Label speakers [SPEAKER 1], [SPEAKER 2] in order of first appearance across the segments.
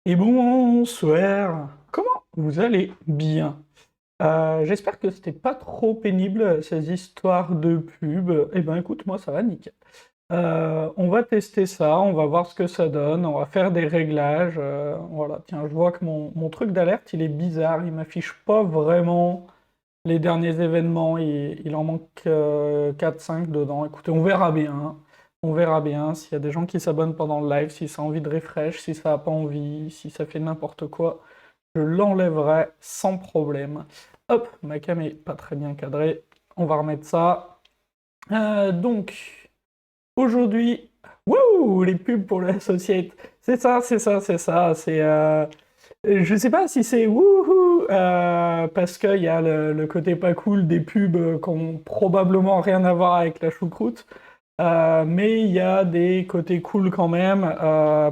[SPEAKER 1] Et bonsoir, comment vous allez bien? J'espère que c'était pas trop pénible ces histoires de pub. Eh ben écoute, moi ça va nickel. On va tester ça, on va voir ce que ça donne, on va faire des réglages. Voilà, tiens, je vois que mon truc d'alerte il est bizarre, il m'affiche pas vraiment les derniers événements, il en manque 4-5 dedans. Écoutez, on verra bien, hein. On verra bien s'il y a des gens qui s'abonnent pendant le live, si ça a envie de refresh, si ça a pas envie, si ça fait n'importe quoi, je l'enlèverai sans problème. Hop, ma cam est pas très bien cadrée, on va remettre ça. Donc, aujourd'hui, wouh, les pubs pour le Associate, c'est ça, c'est ça, c'est ça, c'est... je sais pas si c'est wouhou, parce qu'il y a le côté pas cool des pubs qui ont probablement rien à voir avec la choucroute, mais il y a des côtés cool quand même.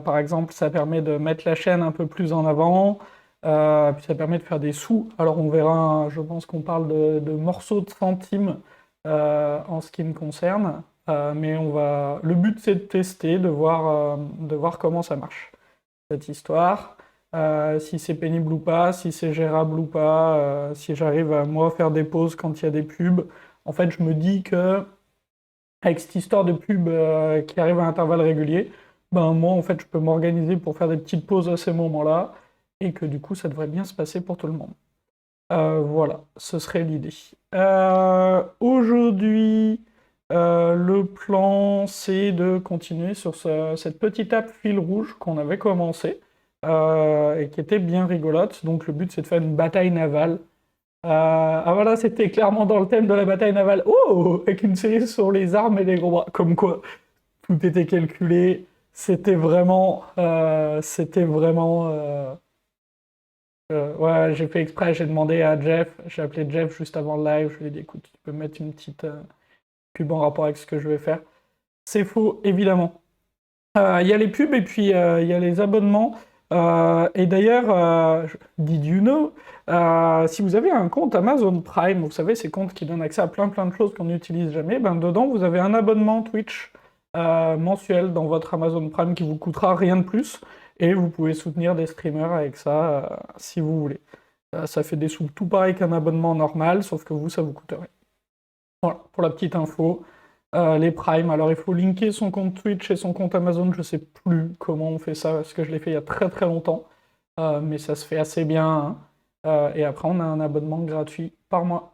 [SPEAKER 1] Par exemple, ça permet de mettre la chaîne un peu plus en avant, puis ça permet de faire des sous. Alors on verra, hein, je pense qu'on parle de morceaux de centimes en ce qui me concerne, mais on va... le but c'est de tester, de voir comment ça marche, cette histoire. Si c'est pénible ou pas, si c'est gérable ou pas, si j'arrive à moi faire des pauses quand il y a des pubs. En fait, je me dis que avec cette histoire de pub qui arrive à intervalles réguliers, ben moi en fait je peux m'organiser pour faire des petites pauses à ces moments-là et que du coup ça devrait bien se passer pour tout le monde. Voilà, ce serait l'idée. Aujourd'hui, le plan, c'est de continuer sur cette petite app fil rouge qu'on avait commencé et qui était bien rigolote. Donc le but, c'est de faire une bataille navale. Ah voilà, c'était clairement dans le thème de la bataille navale. Oh, avec une série sur les armes et les gros bras. Comme quoi, tout était calculé. Ouais, j'ai fait exprès, j'ai demandé à Jeff, j'ai appelé Jeff juste avant le live, je lui ai dit écoute, tu peux mettre une petite pub en rapport avec ce que je vais faire. C'est faux, évidemment. Il y a les pubs et puis il y a les abonnements. Et d'ailleurs, did you know, si vous avez un compte Amazon Prime, vous savez, ces comptes qui donnent accès à plein de choses qu'on n'utilise jamais, ben dedans vous avez un abonnement Twitch mensuel dans votre Amazon Prime qui vous coûtera rien de plus. Et vous pouvez soutenir des streamers avec ça si vous voulez. Ça fait des sous tout pareil qu'un abonnement normal, sauf que vous, ça vous coûte rien. Voilà, pour la petite info. Les Prime, alors il faut linker son compte Twitch et son compte Amazon, je sais plus comment on fait ça, parce que je l'ai fait il y a très longtemps, mais ça se fait assez bien, hein. Et après on a un abonnement gratuit par mois.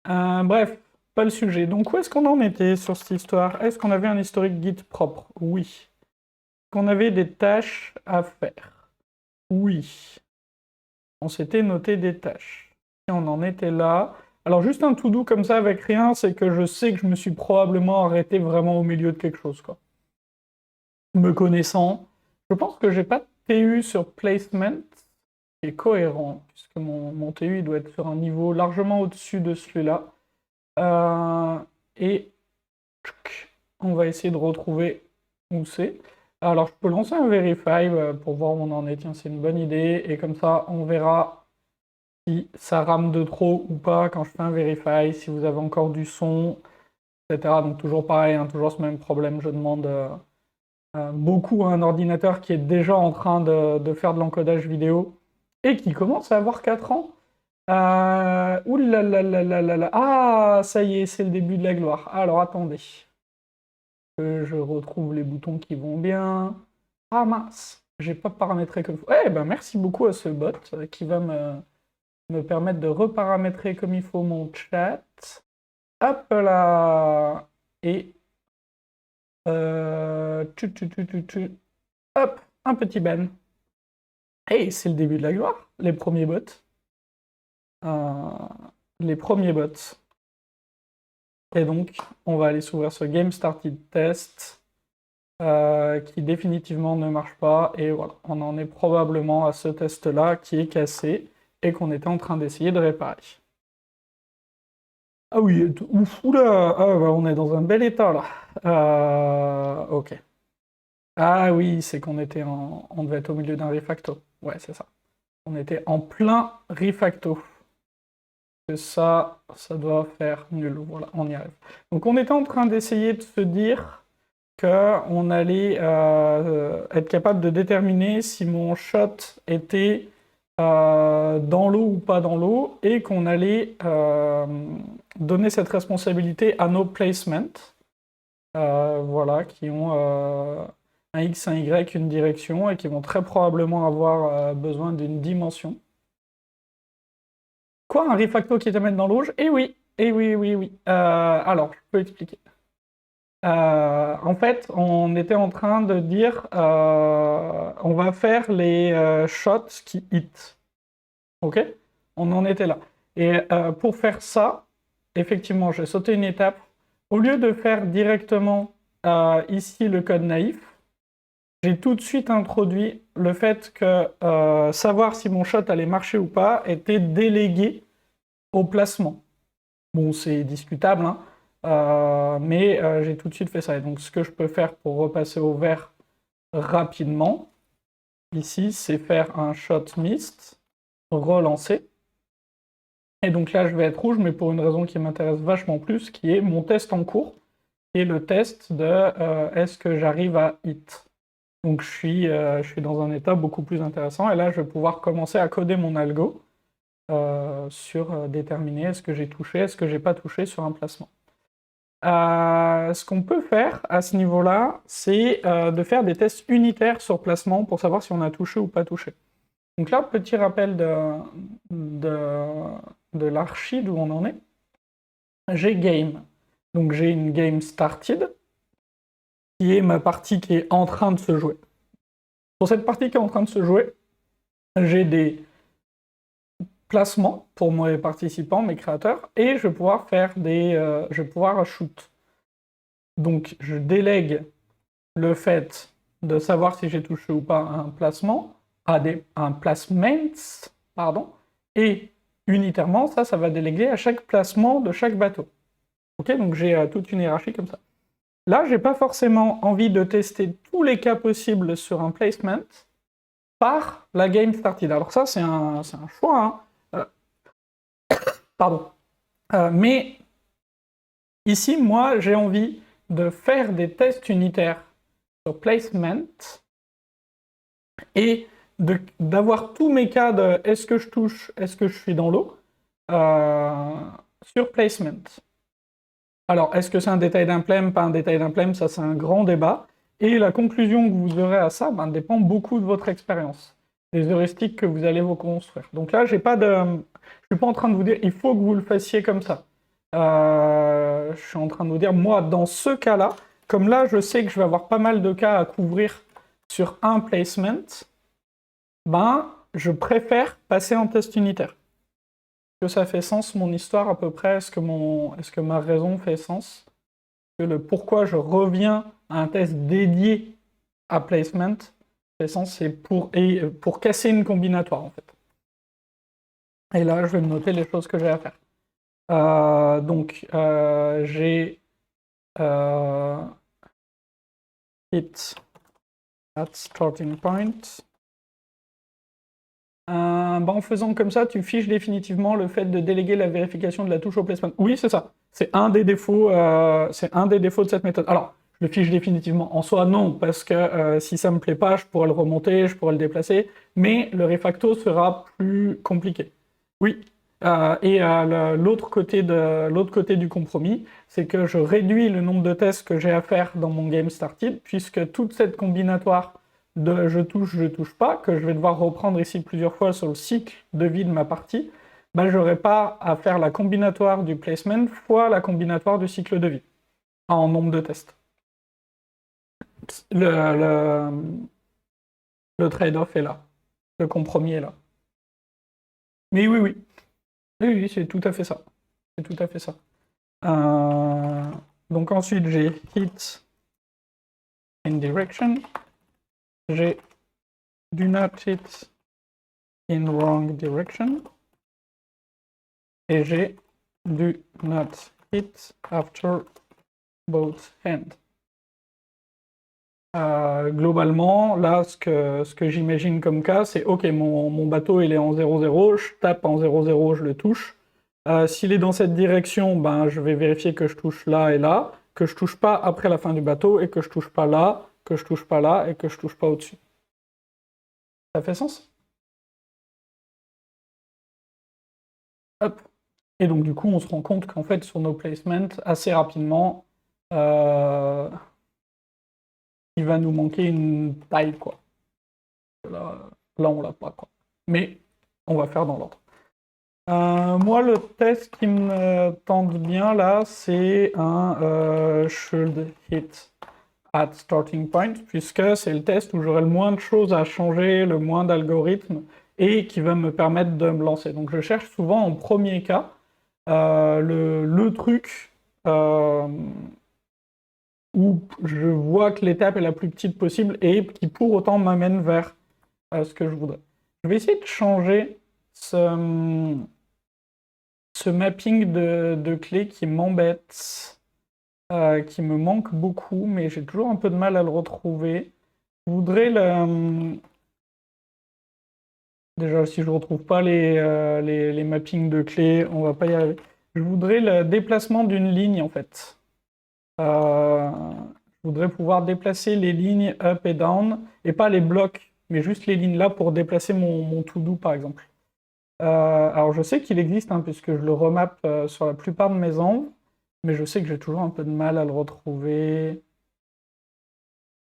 [SPEAKER 1] Bref, pas le sujet. Donc où est-ce qu'on en était sur cette histoire? Est-ce qu'on avait un historique Git propre? Oui. Qu'on avait des tâches à faire? Oui. On s'était noté des tâches. Et on en était là. Alors juste un to-do comme ça avec rien, c'est que je sais que je me suis probablement arrêté vraiment au milieu de quelque chose, quoi. Me connaissant, je pense que j'ai pas de TU sur placement qui est cohérent, puisque mon TU il doit être sur un niveau largement au-dessus de celui-là. Et on va essayer de retrouver où c'est. Alors je peux lancer un verify pour voir où on en est. Tiens, c'est une bonne idée. Et comme ça, on verra si ça rame de trop ou pas quand je fais un verify, si vous avez encore du son, etc. Donc toujours pareil, hein, toujours ce même problème. Je demande beaucoup à un ordinateur qui est déjà en train de faire de l'encodage vidéo et qui commence à avoir 4 ans. Ouh là là là là là là. Ah, ça y est, c'est le début de la gloire. Alors attendez, que je retrouve les boutons qui vont bien. Ah mince, j'ai pas paramétré comme il faut. Eh ben merci beaucoup à ce bot qui va me permettre de reparamétrer comme il faut mon chat. Hop là. Et hop, un petit ban. Hey, c'est le début de la gloire, les premiers bots. Euh, les premiers bots. Et donc, on va aller s'ouvrir ce Game Started Test, qui définitivement ne marche pas. Et voilà, on en est probablement à ce test-là qui est cassé et qu'on était en train d'essayer de réparer. Ah oui, ouf, oula, ah, bah, on est dans un bel état là. Ok. Ah oui, c'est qu'on était on devait être au milieu d'un refacto. Ouais, c'est ça. On était en plein refacto. Que ça doit faire nul. Voilà, on y arrive. Donc on était en train d'essayer de se dire qu'on allait être capable de déterminer si mon shot était dans l'eau ou pas dans l'eau, et qu'on allait donner cette responsabilité à nos placements, voilà, qui ont un X, un Y, une direction, et qui vont très probablement avoir besoin d'une dimension. Quoi, un refacto qui t'amène dans l'auge? Eh oui, eh oui, oui, oui. Alors, je peux expliquer. En fait, on était en train de dire on va faire les shots qui hit. Ok? On en était là. Et pour faire ça, effectivement, j'ai sauté une étape. Au lieu de faire directement ici le code naïf, j'ai tout de suite introduit le fait que savoir si mon shot allait marcher ou pas était délégué au placement. Bon, c'est discutable, hein, mais j'ai tout de suite fait ça. Et donc, ce que je peux faire pour repasser au vert rapidement, ici, c'est faire un shot mist, relancer. Et donc là, je vais être rouge, mais pour une raison qui m'intéresse vachement plus, qui est mon test en cours, qui est le test de est-ce que j'arrive à hit. Donc je suis dans un état beaucoup plus intéressant, et là, je vais pouvoir commencer à coder mon algo sur déterminer est-ce que j'ai touché, est-ce que j'ai pas touché sur un placement. Ce qu'on peut faire à ce niveau-là, c'est de faire des tests unitaires sur placement pour savoir si on a touché ou pas touché. Donc là, petit rappel de l'archi d'où on en est. J'ai game. Donc j'ai une game started, qui est ma partie qui est en train de se jouer. Pour cette partie qui est en train de se jouer, j'ai des placements pour mes participants, mes créateurs, et je vais pouvoir faire je vais pouvoir shoot. Donc je délègue le fait de savoir si j'ai touché ou pas un placement à un placement, pardon, et unitairement, ça va déléguer à chaque placement de chaque bateau. Ok, donc j'ai toute une hiérarchie comme ça. Là, j'ai pas forcément envie de tester tous les cas possibles sur un placement par la game started. Alors ça, c'est un choix, hein. Pardon. Mais ici, moi, j'ai envie de faire des tests unitaires sur placement et d'avoir tous mes cas de est-ce que je touche, est-ce que je suis dans l'eau, sur placement. Alors, est-ce que c'est un détail d'implème, pas un détail d'implème? Ça, c'est un grand débat. Et la conclusion que vous aurez à ça dépend beaucoup de votre expérience, des heuristiques que vous allez vous construire. Donc là, je ne suis pas en train de vous dire il faut que vous le fassiez comme ça. Je suis en train de vous dire, moi, dans ce cas-là, comme là, je sais que je vais avoir pas mal de cas à couvrir sur un placement, je préfère passer en test unitaire. Est-ce que ça fait sens, mon histoire, à peu près? Est-ce que ma raison fait sens? Que le pourquoi je reviens à un test dédié à placement fait sens, c'est pour casser une combinatoire, en fait. Et là, je vais me noter les choses que j'ai à faire. Donc, j'ai hit at starting point. En faisant comme ça, tu fiches définitivement le fait de déléguer la vérification de la touche au placement. Oui, c'est ça. C'est un des défauts de cette méthode. Alors, je le fiche définitivement. En soi, non, parce que si ça me plaît pas, je pourrais le remonter, je pourrais le déplacer, mais le refacto sera plus compliqué. Oui. L'autre côté du compromis, c'est que je réduis le nombre de tests que j'ai à faire dans mon game started, puisque toute cette combinatoire de je touche pas, que je vais devoir reprendre ici plusieurs fois sur le cycle de vie de ma partie, je n'aurai pas à faire la combinatoire du placement fois la combinatoire du cycle de vie, en nombre de tests. Le trade-off est là, le compromis est là. Mais oui, c'est tout à fait ça. C'est tout à fait ça. Donc ensuite, j'ai hit in direction. J'ai do not hit in wrong direction. Et j'ai do not hit after both hands. Globalement, là, ce que j'imagine comme cas, c'est ok, mon bateau il est en 0-0, je tape en 0-0, je le touche. S'il est dans cette direction, je vais vérifier que je touche là et là, que je touche pas après la fin du bateau, et que je touche pas là, que je touche pas là, et que je touche pas au-dessus. Ça fait sens? Hop. Et donc du coup, on se rend compte qu'en fait, sur nos placements, assez rapidement, il va nous manquer une taille, quoi. Là on l'a pas, quoi. Mais on va faire dans l'ordre. Moi, le test qui me tente bien, là, c'est un should hit at starting point, puisque c'est le test où j'aurai le moins de choses à changer, le moins d'algorithmes, et qui va me permettre de me lancer. Donc je cherche souvent en premier cas le truc où je vois que l'étape est la plus petite possible et qui pour autant m'amène vers ce que je voudrais. Je vais essayer de changer ce mapping de clés qui m'embête, qui me manque beaucoup, mais j'ai toujours un peu de mal à le retrouver. Je voudrais déjà, si je ne retrouve pas les mappings de clés, on va pas y arriver. Je voudrais le déplacement d'une ligne, en fait. Je voudrais pouvoir déplacer les lignes up et down, et pas les blocs, mais juste les lignes là pour déplacer mon to-do, par exemple. Alors je sais qu'il existe, hein, puisque je le remap sur la plupart de mes enves, mais je sais que j'ai toujours un peu de mal à le retrouver.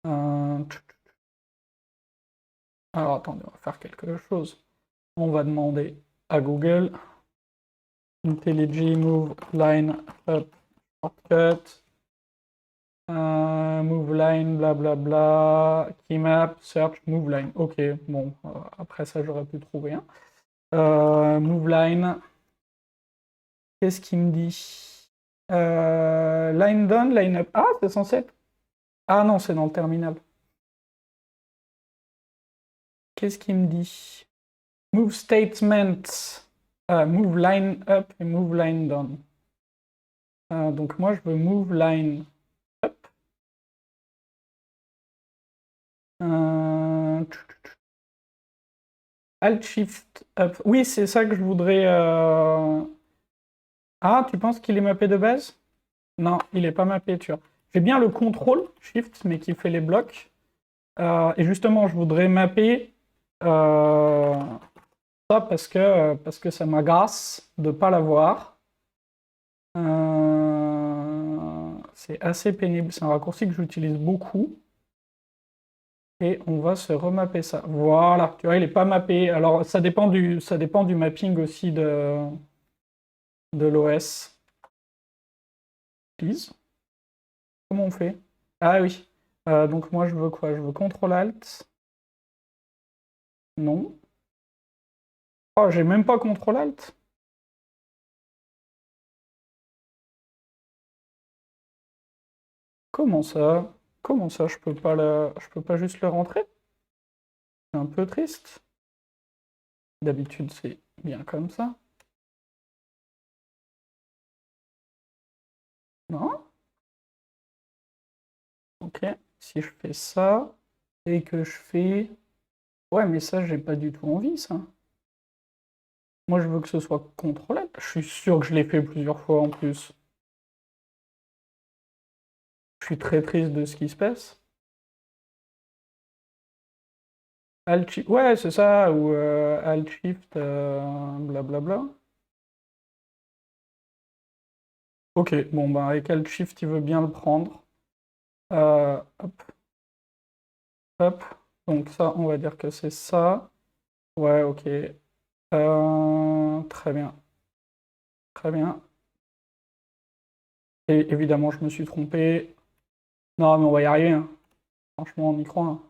[SPEAKER 1] Alors attendez, on va faire quelque chose. On va demander à Google IntelliJ Move Line Up Shortcut. Move line, blablabla, keymap, search, move line. Ok, bon, après ça j'aurais pu trouver un. Move line. Qu'est-ce qu'il me dit? Line down, line up. Ah, c'est censé être. Ah non, c'est dans le terminal. Qu'est-ce qu'il me dit? Move statement. Move line up et move line down. Donc moi je veux move line up. Alt Shift Up. Oui, c'est ça que je voudrais. Ah, tu penses qu'il est mappé de base? Non, il n'est pas mappé, tu vois. J'ai bien le contrôle Shift, mais qui fait les blocs. Et justement, je voudrais mapper ça parce que ça m'agace de ne pas l'avoir. C'est assez pénible. C'est un raccourci que j'utilise beaucoup. Et on va se remapper ça. Voilà, tu vois, il n'est pas mappé. Alors, ça dépend du mapping aussi de l'OS. Please. Comment on fait? Ah oui. Donc moi, je veux quoi? Je veux CTRL-ALT. Non. Oh, j'ai même pas CTRL-ALT. Comment ça? Comment ça, je peux pas juste le rentrer? C'est un peu triste. D'habitude, c'est bien comme ça. Non? Ok. Si je fais ça, et que je fais... Ouais, mais ça, j'ai pas du tout envie, ça. Moi, je veux que ce soit CTRL-ALT. Je suis sûr que je l'ai fait plusieurs fois en plus. Je suis très triste de ce qui se passe. Alt ouais, c'est ça, ou Alt-Shift, blablabla. Ok, bon, bah, avec Alt-Shift, il veut bien le prendre. Hop. Hop. Donc ça, on va dire que c'est ça. Ouais, ok. Très bien. Très bien. Et évidemment, je me suis trompé. Non, mais on va y arriver, hein. Franchement, on y croit, hein.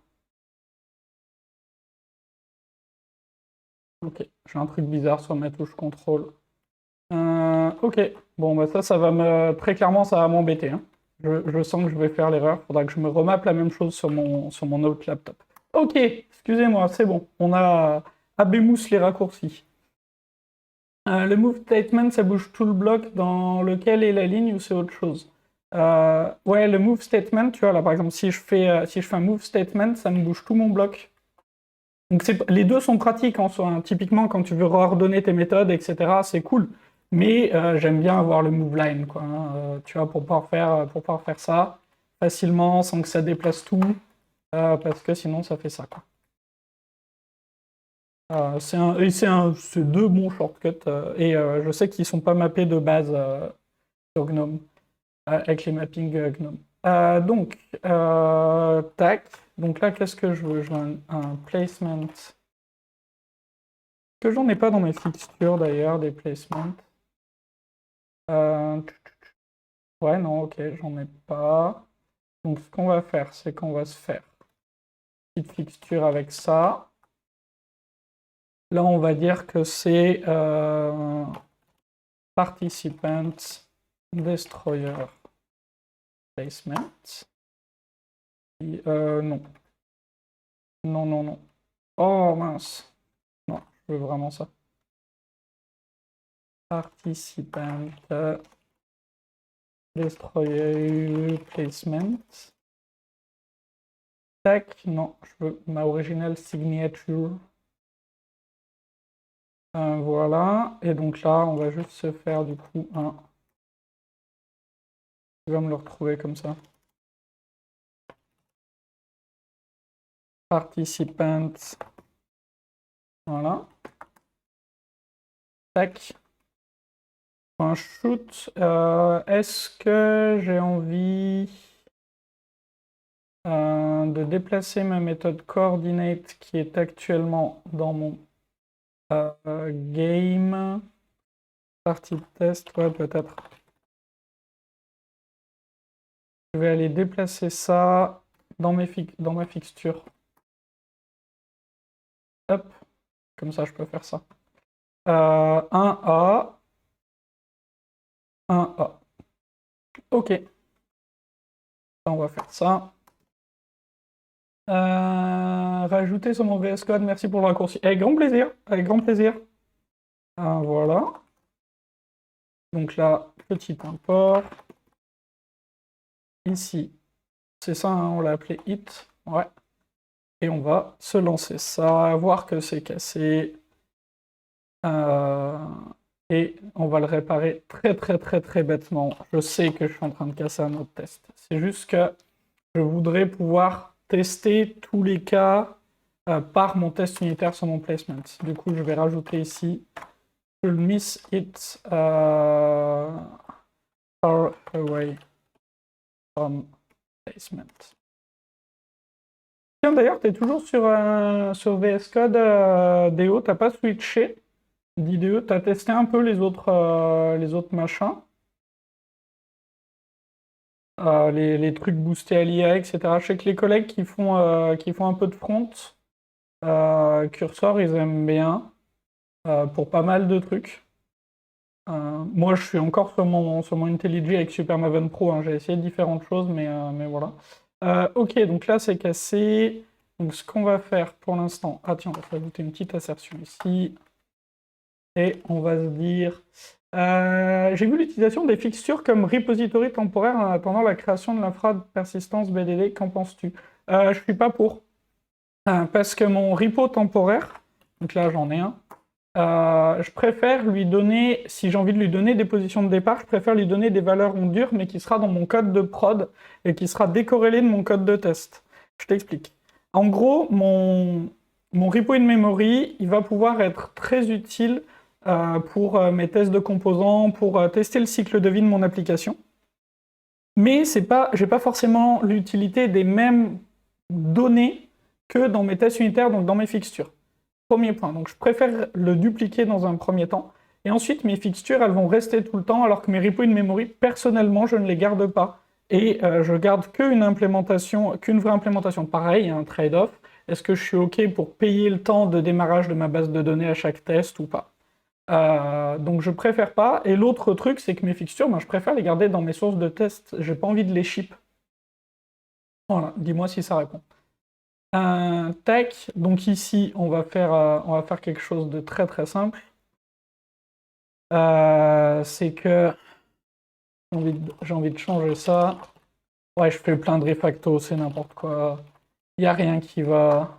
[SPEAKER 1] Ok, j'ai un truc bizarre sur ma touche contrôle. Ok, bon, bah ça va me... Très clairement, ça va m'embêter, hein. Je sens que je vais faire l'erreur. Faudra que je me remappe la même chose sur mon autre laptop. Ok, excusez-moi, c'est bon. On a abémousse les raccourcis. Le move statement, ça bouge tout le bloc dans lequel est la ligne ou c'est autre chose? Ouais, le move statement, tu vois, là par exemple, si je fais un move statement, ça me bouge tout mon bloc. Donc les deux sont pratiques en soi, hein. Typiquement, quand tu veux reordonner tes méthodes, etc., c'est cool. Mais j'aime bien avoir le move line, quoi, hein, tu vois, pour pouvoir faire ça facilement sans que ça déplace tout, parce que sinon ça fait ça, quoi. C'est deux bons shortcuts, et je sais qu'ils sont pas mappés de base sur GNOME, avec les mappings GNOME. Tac. Donc là, qu'est-ce que je veux? Je veux un placement. Que j'en ai pas dans mes fixtures d'ailleurs, des placements. Euh, Ouais, non, ok, j'en ai pas. Donc ce qu'on va faire, c'est qu'on va se faire une petite fixture avec ça. Là, on va dire que c'est participant destroyer placement. Non. Non, non, non. Oh mince. Non, je veux vraiment ça. Participant destroyer placement. Tac, non, je veux ma original signature. Voilà, et donc là, on va juste se faire du coup un. Je vais me le retrouver comme ça. Participant. Voilà. Tac. Un shoot. Est-ce que j'ai envie de déplacer ma méthode coordinate qui est actuellement dans mon game? Partie de test, ouais, peut-être. Je vais aller déplacer ça dans ma fixture. Hop, comme ça je peux faire ça. 1A, 1A. Ok, on va faire ça. Rajouter sur mon VS Code, merci pour le raccourci. Avec grand plaisir, avec grand plaisir. Voilà. Donc là, petit import. Ici, c'est ça, hein, on l'a appelé hit. Ouais. Et on va se lancer ça, voir que c'est cassé. Et on va le réparer très très très très bêtement. Je sais que je suis en train de casser un autre test. C'est juste que je voudrais pouvoir tester tous les cas par mon test unitaire sur mon placement. Du coup, je vais rajouter ici le miss it far away from placement. Tiens, d'ailleurs, tu es toujours sur VS Code DO, t'as pas switché d'IDE, t'as testé un peu les autres machins, les trucs boostés à l'IA, etc. Je sais que les collègues qui font un peu de front, Cursor, ils aiment bien pour pas mal de trucs. Moi, je suis encore sur mon IntelliJ avec Super Maven Pro, hein. J'ai essayé différentes choses, mais voilà. Ok, donc là, c'est cassé. Donc, ce qu'on va faire pour l'instant... Ah tiens, on va rajouter une petite assertion ici. Et on va se dire... j'ai vu l'utilisation des fixtures comme repository temporaire en attendant la création de l'infra de persistance BDD. Qu'en penses-tu? Je suis pas pour. Parce que mon repo temporaire, donc là, j'en ai un, je préfère lui donner, si j'ai envie de lui donner des positions de départ, je préfère lui donner des valeurs en dur, mais qui sera dans mon code de prod et qui sera décorrélé de mon code de test. Je t'explique. En gros, mon repo in memory, il va pouvoir être très utile pour mes tests de composants, pour tester le cycle de vie de mon application. Mais j'ai pas forcément l'utilité des mêmes données que dans mes tests unitaires, donc dans mes fixtures. Premier point, donc je préfère le dupliquer dans un premier temps. Et ensuite, mes fixtures, elles vont rester tout le temps, alors que mes repos in memory, personnellement, je ne les garde pas. Et je garde qu'une vraie implémentation. Pareil, il y a un trade-off. Est-ce que je suis OK pour payer le temps de démarrage de ma base de données à chaque test ou pas? Donc je préfère pas. Et l'autre truc, c'est que mes fixtures, je préfère les garder dans mes sources de test. J'ai pas envie de les ship. Voilà, dis-moi si ça répond. Tac, donc ici, on va faire quelque chose de très très simple. C'est que j'ai envie de changer ça. Ouais, je fais plein de refacto, c'est n'importe quoi. Il n'y a rien qui va.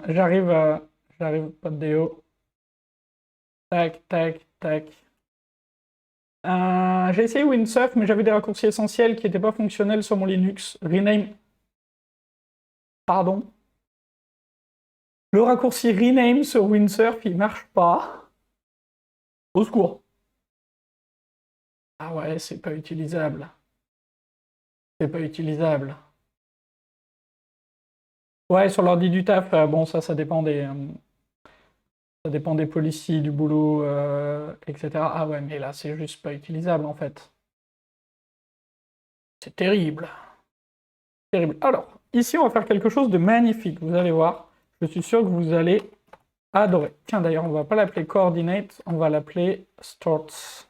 [SPEAKER 1] J'arrive, pas de déo. Tac, tac, tac. J'ai essayé Windsurf, mais j'avais des raccourcis essentiels qui n'étaient pas fonctionnels sur mon Linux. Rename. Pardon. Le raccourci Rename sur Windsurf, il marche pas. Au secours. Ah ouais, c'est pas utilisable. C'est pas utilisable. Ouais, sur l'ordi du taf, bon, ça dépend des policiers, du boulot, etc. Ah ouais, mais là, c'est juste pas utilisable, en fait. C'est terrible. Terrible. Alors, ici, on va faire quelque chose de magnifique. Vous allez voir. Je suis sûr que vous allez adorer. Tiens, d'ailleurs, on va pas l'appeler coordinate, on va l'appeler start.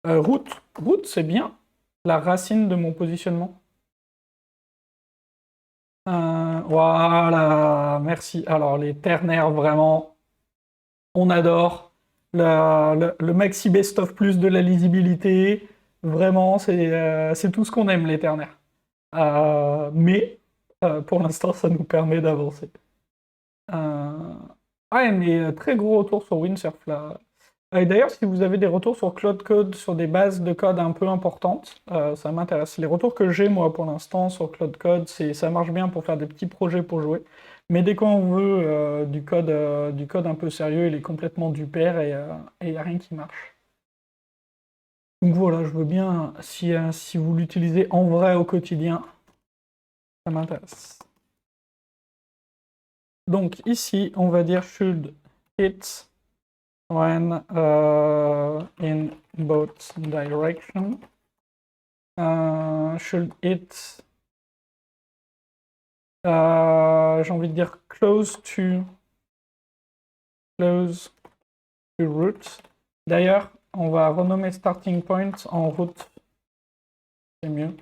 [SPEAKER 1] Route. Route, c'est bien la racine de mon positionnement. Voilà, merci. Alors, les ternaires, vraiment, on adore. Le maxi best-of plus de la lisibilité, vraiment, c'est tout ce qu'on aime, les ternaires. Mais, pour l'instant, ça nous permet d'avancer. Ouais, mais très gros retour sur Windsurf, là. Et d'ailleurs, si vous avez des retours sur Cloud Code, sur des bases de code un peu importantes, ça m'intéresse. Les retours que j'ai, moi, pour l'instant, sur Cloud Code, ça marche bien pour faire des petits projets pour jouer. Mais dès qu'on veut du code un peu sérieux, il est complètement du pair et il n'y a rien qui marche. Donc voilà, je veux bien, si vous l'utilisez en vrai au quotidien, ça m'intéresse. Donc ici, on va dire should hit when in both direction. Should hit. J'ai envie de dire close to root. D'ailleurs, on va renommer starting point en route. C'est mieux.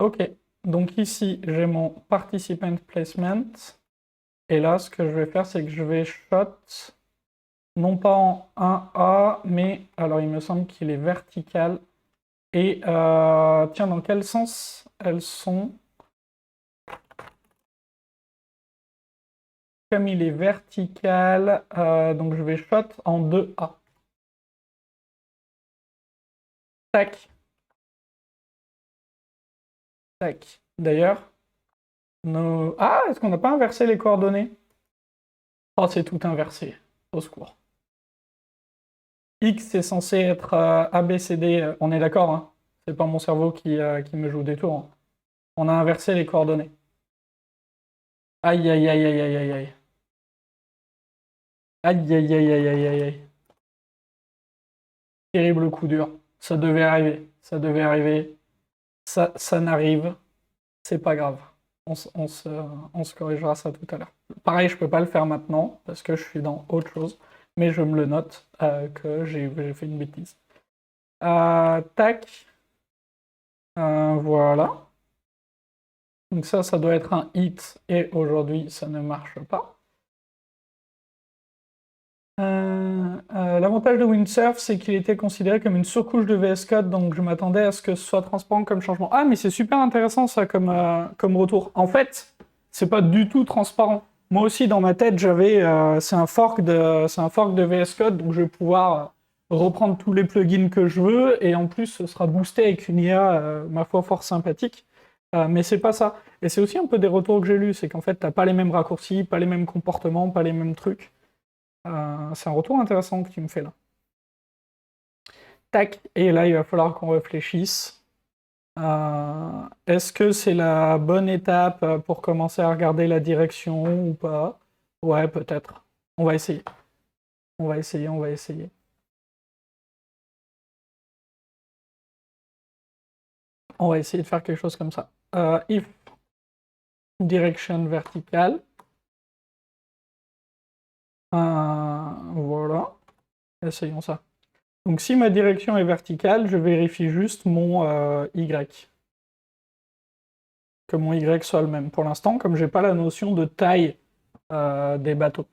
[SPEAKER 1] Ok. Donc ici, j'ai mon participant placement. Et là, ce que je vais faire, c'est que je vais shot, non pas en 1A, mais alors il me semble qu'il est vertical. Et tiens, dans quel sens elles sont? Comme il est vertical, donc je vais shot en 2A. Tac. Tac. D'ailleurs, ah, est-ce qu'on n'a pas inversé les coordonnées? Oh, c'est tout inversé. Au secours. X est censé être A, B, C, D. On est d'accord, hein? C'est pas mon cerveau qui me joue des tours. Hein. On a inversé les coordonnées. Aïe, aïe, aïe, aïe, aïe, aïe, aïe. Aïe, aïe, aïe, aïe, aïe, aïe, aïe. Terrible coup dur. Ça devait arriver. Ça devait arriver. Ça n'arrive. C'est pas grave. On se corrigera ça tout à l'heure. Pareil, je peux pas le faire maintenant parce que je suis dans autre chose, mais je me le note que j'ai fait une bêtise. Tac. Voilà. Donc ça doit être un hit et aujourd'hui ça ne marche pas. L'avantage de Windsurf, c'est qu'il était considéré comme une surcouche de VS Code, donc je m'attendais à ce que ce soit transparent comme changement. Ah, mais c'est super intéressant ça comme retour. En fait, c'est pas du tout transparent. Moi aussi, dans ma tête, c'est un fork de VS Code, donc je vais pouvoir reprendre tous les plugins que je veux, et en plus, ce sera boosté avec une IA, ma foi, fort sympathique. Mais c'est pas ça. Et c'est aussi un peu des retours que j'ai lus, c'est qu'en fait, t'as pas les mêmes raccourcis, pas les mêmes comportements, pas les mêmes trucs. C'est un retour intéressant que tu me fais là. Tac, et là il va falloir qu'on réfléchisse. Est-ce que c'est la bonne étape pour commencer à regarder la direction ou pas? Ouais, peut-être. On va essayer. On va essayer, on va essayer. On va essayer de faire quelque chose comme ça. If direction verticale. Voilà. Essayons ça. Donc si ma direction est verticale, je vérifie juste mon Y. Que mon Y soit le même. Pour l'instant, comme j'ai pas la notion de taille des bateaux.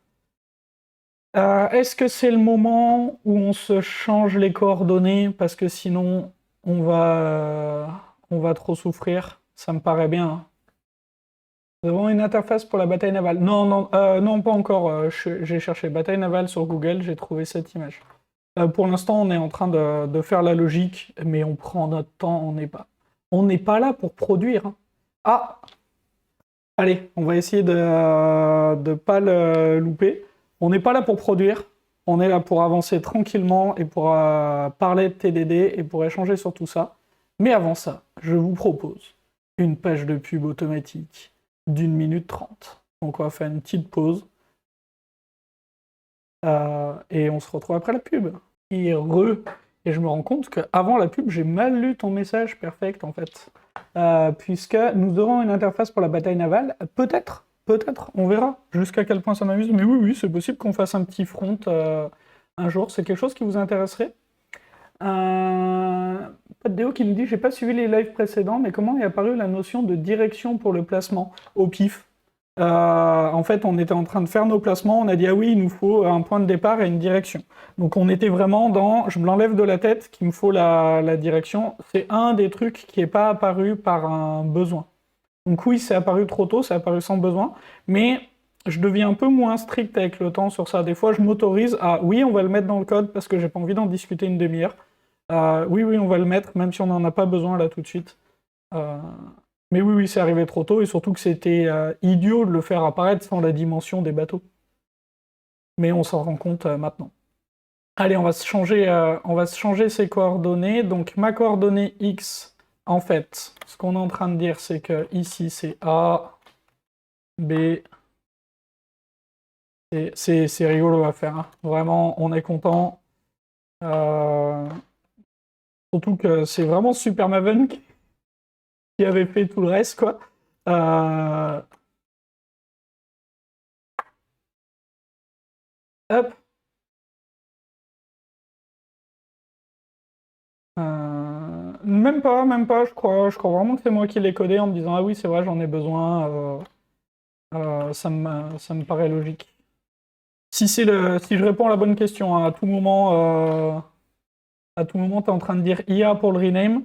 [SPEAKER 1] Est-ce que c'est le moment où on se change les coordonnées parce que sinon on va trop souffrir? Ça me paraît bien. Hein. Nous avons une interface pour la bataille navale. Non, non, non, pas encore. J'ai cherché bataille navale sur Google, j'ai trouvé cette image. Pour l'instant, on est en train de faire la logique, mais on prend notre temps, on n'est pas là pour produire, hein. Ah! Allez, on va essayer de ne pas le louper. On n'est pas là pour produire, on est là pour avancer tranquillement et pour parler de TDD et pour échanger sur tout ça. Mais avant ça, je vous propose une page de pub automatique d'1 minute 30. Donc on va faire une petite pause. Et on se retrouve après la pub. Et je me rends compte qu'avant la pub, j'ai mal lu ton message perfect en fait. Puisque nous aurons une interface pour la bataille navale. Peut-être, on verra jusqu'à quel point ça m'amuse. Mais oui, c'est possible qu'on fasse un petit front un jour. C'est quelque chose qui vous intéresserait? Déo qui me dit, j'ai pas suivi les lives précédents, mais comment est apparue la notion de direction pour le placement au pif? En fait, on était en train de faire nos placements, on a dit, ah oui, il nous faut un point de départ et une direction. Donc on était vraiment dans, je me l'enlève de la tête, qu'il me faut la direction. C'est un des trucs qui n'est pas apparu par un besoin. Donc oui, c'est apparu trop tôt, c'est apparu sans besoin, mais je deviens un peu moins strict avec le temps sur ça. Des fois, je m'autorise à, oui, on va le mettre dans le code parce que j'ai pas envie d'en discuter une demi-heure. Oui, on va le mettre, même si on n'en a pas besoin là tout de suite. Mais oui, c'est arrivé trop tôt, et surtout que c'était idiot de le faire apparaître sans la dimension des bateaux. Mais on s'en rend compte maintenant. Allez, on va se changer ces coordonnées. Donc ma coordonnée X, en fait, ce qu'on est en train de dire, c'est que ici c'est A, B. C'est rigolo à faire, hein. Vraiment, on est content. Surtout que c'est vraiment Super Maven qui avait fait tout le reste, quoi. Hop. Même pas, je crois vraiment que c'est moi qui l'ai codé en me disant, ah oui, c'est vrai, j'en ai besoin, ça me paraît logique. Si je réponds à la bonne question, hein, à tout moment, tu es en train de dire IA pour le rename,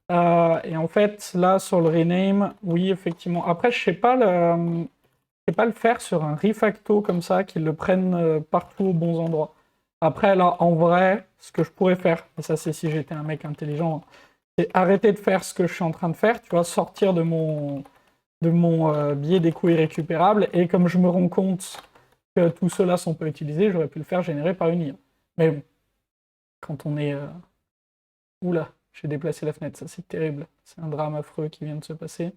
[SPEAKER 1] et en fait, là, sur le rename, oui, effectivement. Après, je sais pas le faire sur un refacto comme ça, qu'ils le prennent partout aux bons endroits. Après, là, en vrai, ce que je pourrais faire, et ça c'est si j'étais un mec intelligent, c'est arrêter de faire ce que je suis en train de faire, tu vois, sortir de mon biais des coûts irrécupérables, et comme je me rends compte que tout cela sont pas utilisés, j'aurais pu le faire générer par une IA. Mais bon, quand on est... Oula, j'ai déplacé la fenêtre, ça c'est terrible. C'est un drame affreux qui vient de se passer.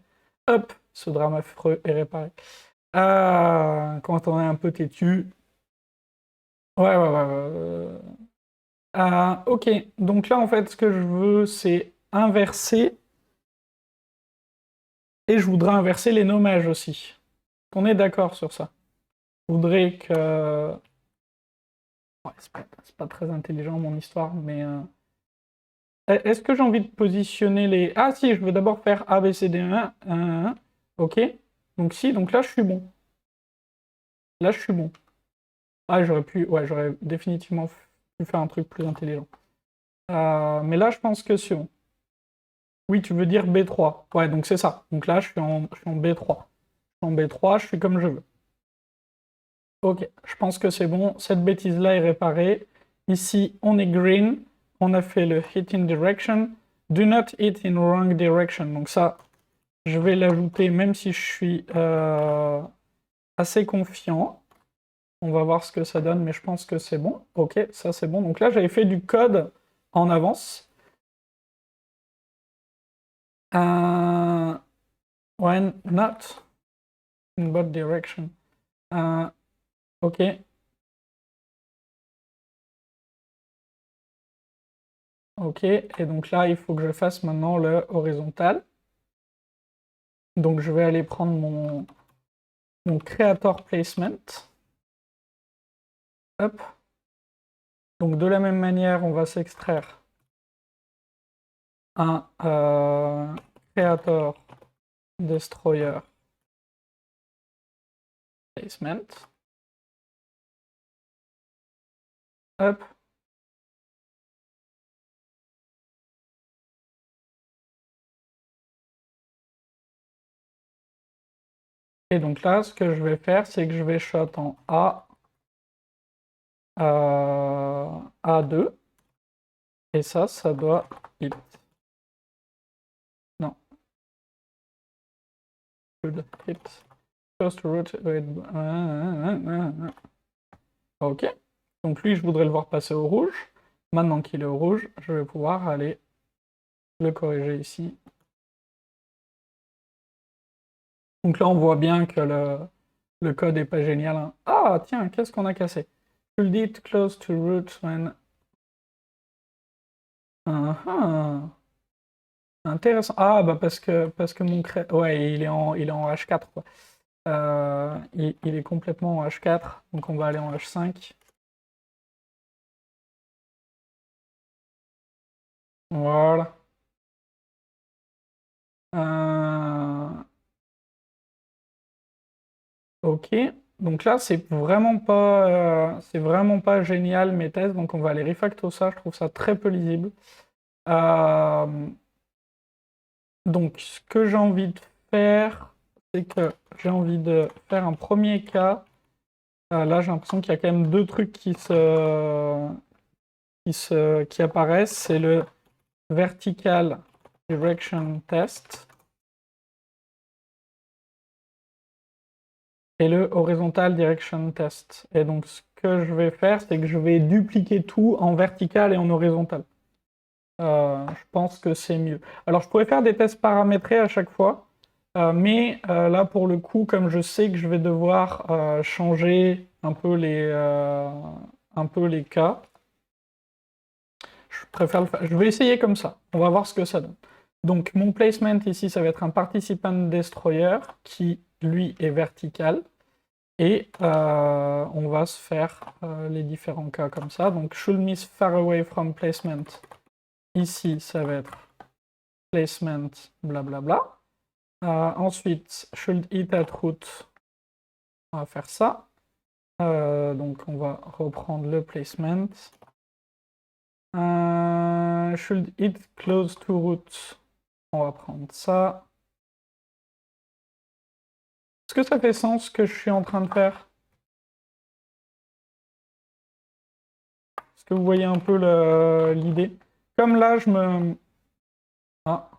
[SPEAKER 1] Hop, ce drame affreux est réparé. Quand on est un peu têtu. Ouais. Ok, donc là en fait ce que je veux c'est inverser, et je voudrais inverser les nommages aussi. On est d'accord sur ça. Je voudrais que... Ouais, c'est pas très intelligent mon histoire, mais... Est-ce que j'ai envie de positionner les... Ah si, je veux d'abord faire A, B, C, D, 1, ok. Donc si, donc là je suis bon. Là je suis bon. Ah, j'aurais définitivement pu faire un truc plus intelligent. Mais là, je pense que c'est bon. Oui, tu veux dire B3. Ouais, donc c'est ça. Donc là, je suis en B3. Je suis en B3, je suis comme je veux. Ok, je pense que c'est bon. Cette bêtise-là est réparée. Ici, on est green. On a fait le hit in direction. Do not hit in wrong direction. Donc ça, je vais l'ajouter même si je suis assez confiant. On va voir ce que ça donne, mais je pense que c'est bon. Ok, ça c'est bon. Donc là, j'avais fait du code en avance. When not in both direction. Ok. Ok, et donc là, il faut que je fasse maintenant le horizontal. Donc je vais aller prendre mon creator placement. Hop. Donc de la même manière, on va s'extraire un creator destroyer placement. Hop. Et donc là, ce que je vais faire, c'est que je vais shot en A2. Et ça doit hit. Non. Should hit. First root. Ok. Donc lui, je voudrais le voir passer au rouge. Maintenant qu'il est au rouge, je vais pouvoir aller le corriger ici. Donc là, on voit bien que le code n'est pas génial. Hein. Ah, tiens, qu'est-ce qu'on a cassé? Should it close to root when... Intéressant. Ah, bah parce que mon cré... Ouais, il est en H4, quoi. Il est complètement en H4, donc on va aller en H5. Voilà. Ok. Donc là, c'est vraiment pas génial mes tests, donc on va aller refacto ça, je trouve ça très peu lisible. Euh, donc ce que j'ai envie de faire, c'est que j'ai envie de faire un premier cas. Là, j'ai l'impression qu'il y a quand même deux trucs qui apparaissent. C'est le vertical direction test et le horizontal direction test. Et donc, ce que je vais faire, c'est que je vais dupliquer tout en vertical et en horizontal. Je pense que c'est mieux. Alors, je pourrais faire des tests paramétrés à chaque fois, mais là, pour le coup, comme je sais que je vais devoir changer un peu les cas, je préfère le faire. Je vais essayer comme ça. On va voir ce que ça donne. Donc, mon placement ici, ça va être un participant destroyer qui, lui, est vertical. Et on va se faire les différents cas comme ça. Donc, should miss far away from placement. Ici, ça va être placement, blablabla. Ensuite, should hit at root. On va faire ça. Donc, on va reprendre le placement. Should hit close to root. On va prendre ça. Est-ce que ça fait sens ce que je suis en train de faire? Est-ce que vous voyez un peu l'idée? Comme là, Ah.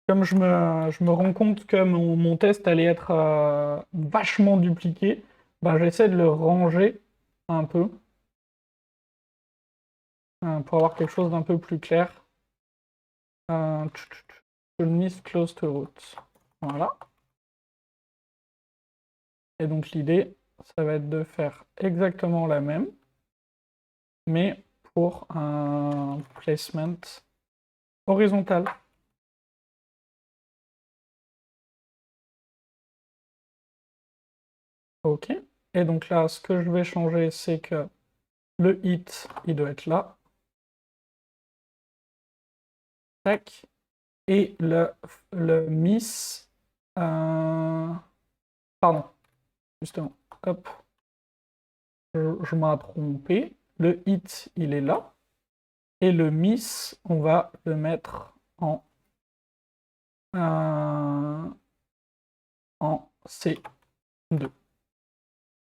[SPEAKER 1] Comme je me rends compte que mon test allait être vachement dupliqué, bah, j'essaie de le ranger un peu pour avoir quelque chose d'un peu plus clair. Miss close to root. Voilà. Et donc l'idée, ça va être de faire exactement la même, mais pour un placement horizontal. Ok. Et donc là, ce que je vais changer, c'est que le hit, il doit être là. Tac. Et le miss... pardon, justement. Hop. Je m'ai trompé. Le hit, il est là. Et le miss, on va le mettre en C2.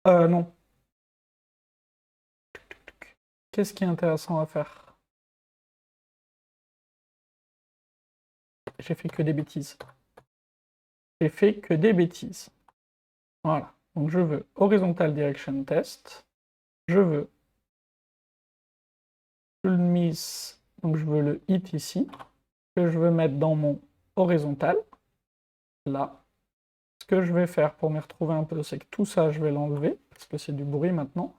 [SPEAKER 1] Non. Qu'est-ce qui est intéressant à faire? J'ai fait que des bêtises. J'ai fait que des bêtises. Voilà. Donc je veux horizontal direction test. Je veux le miss. Donc je veux le hit ici. Que je veux mettre dans mon horizontal. Là. Ce que je vais faire pour m'y retrouver un peu, c'est que tout ça, je vais l'enlever. Parce que c'est du bruit maintenant.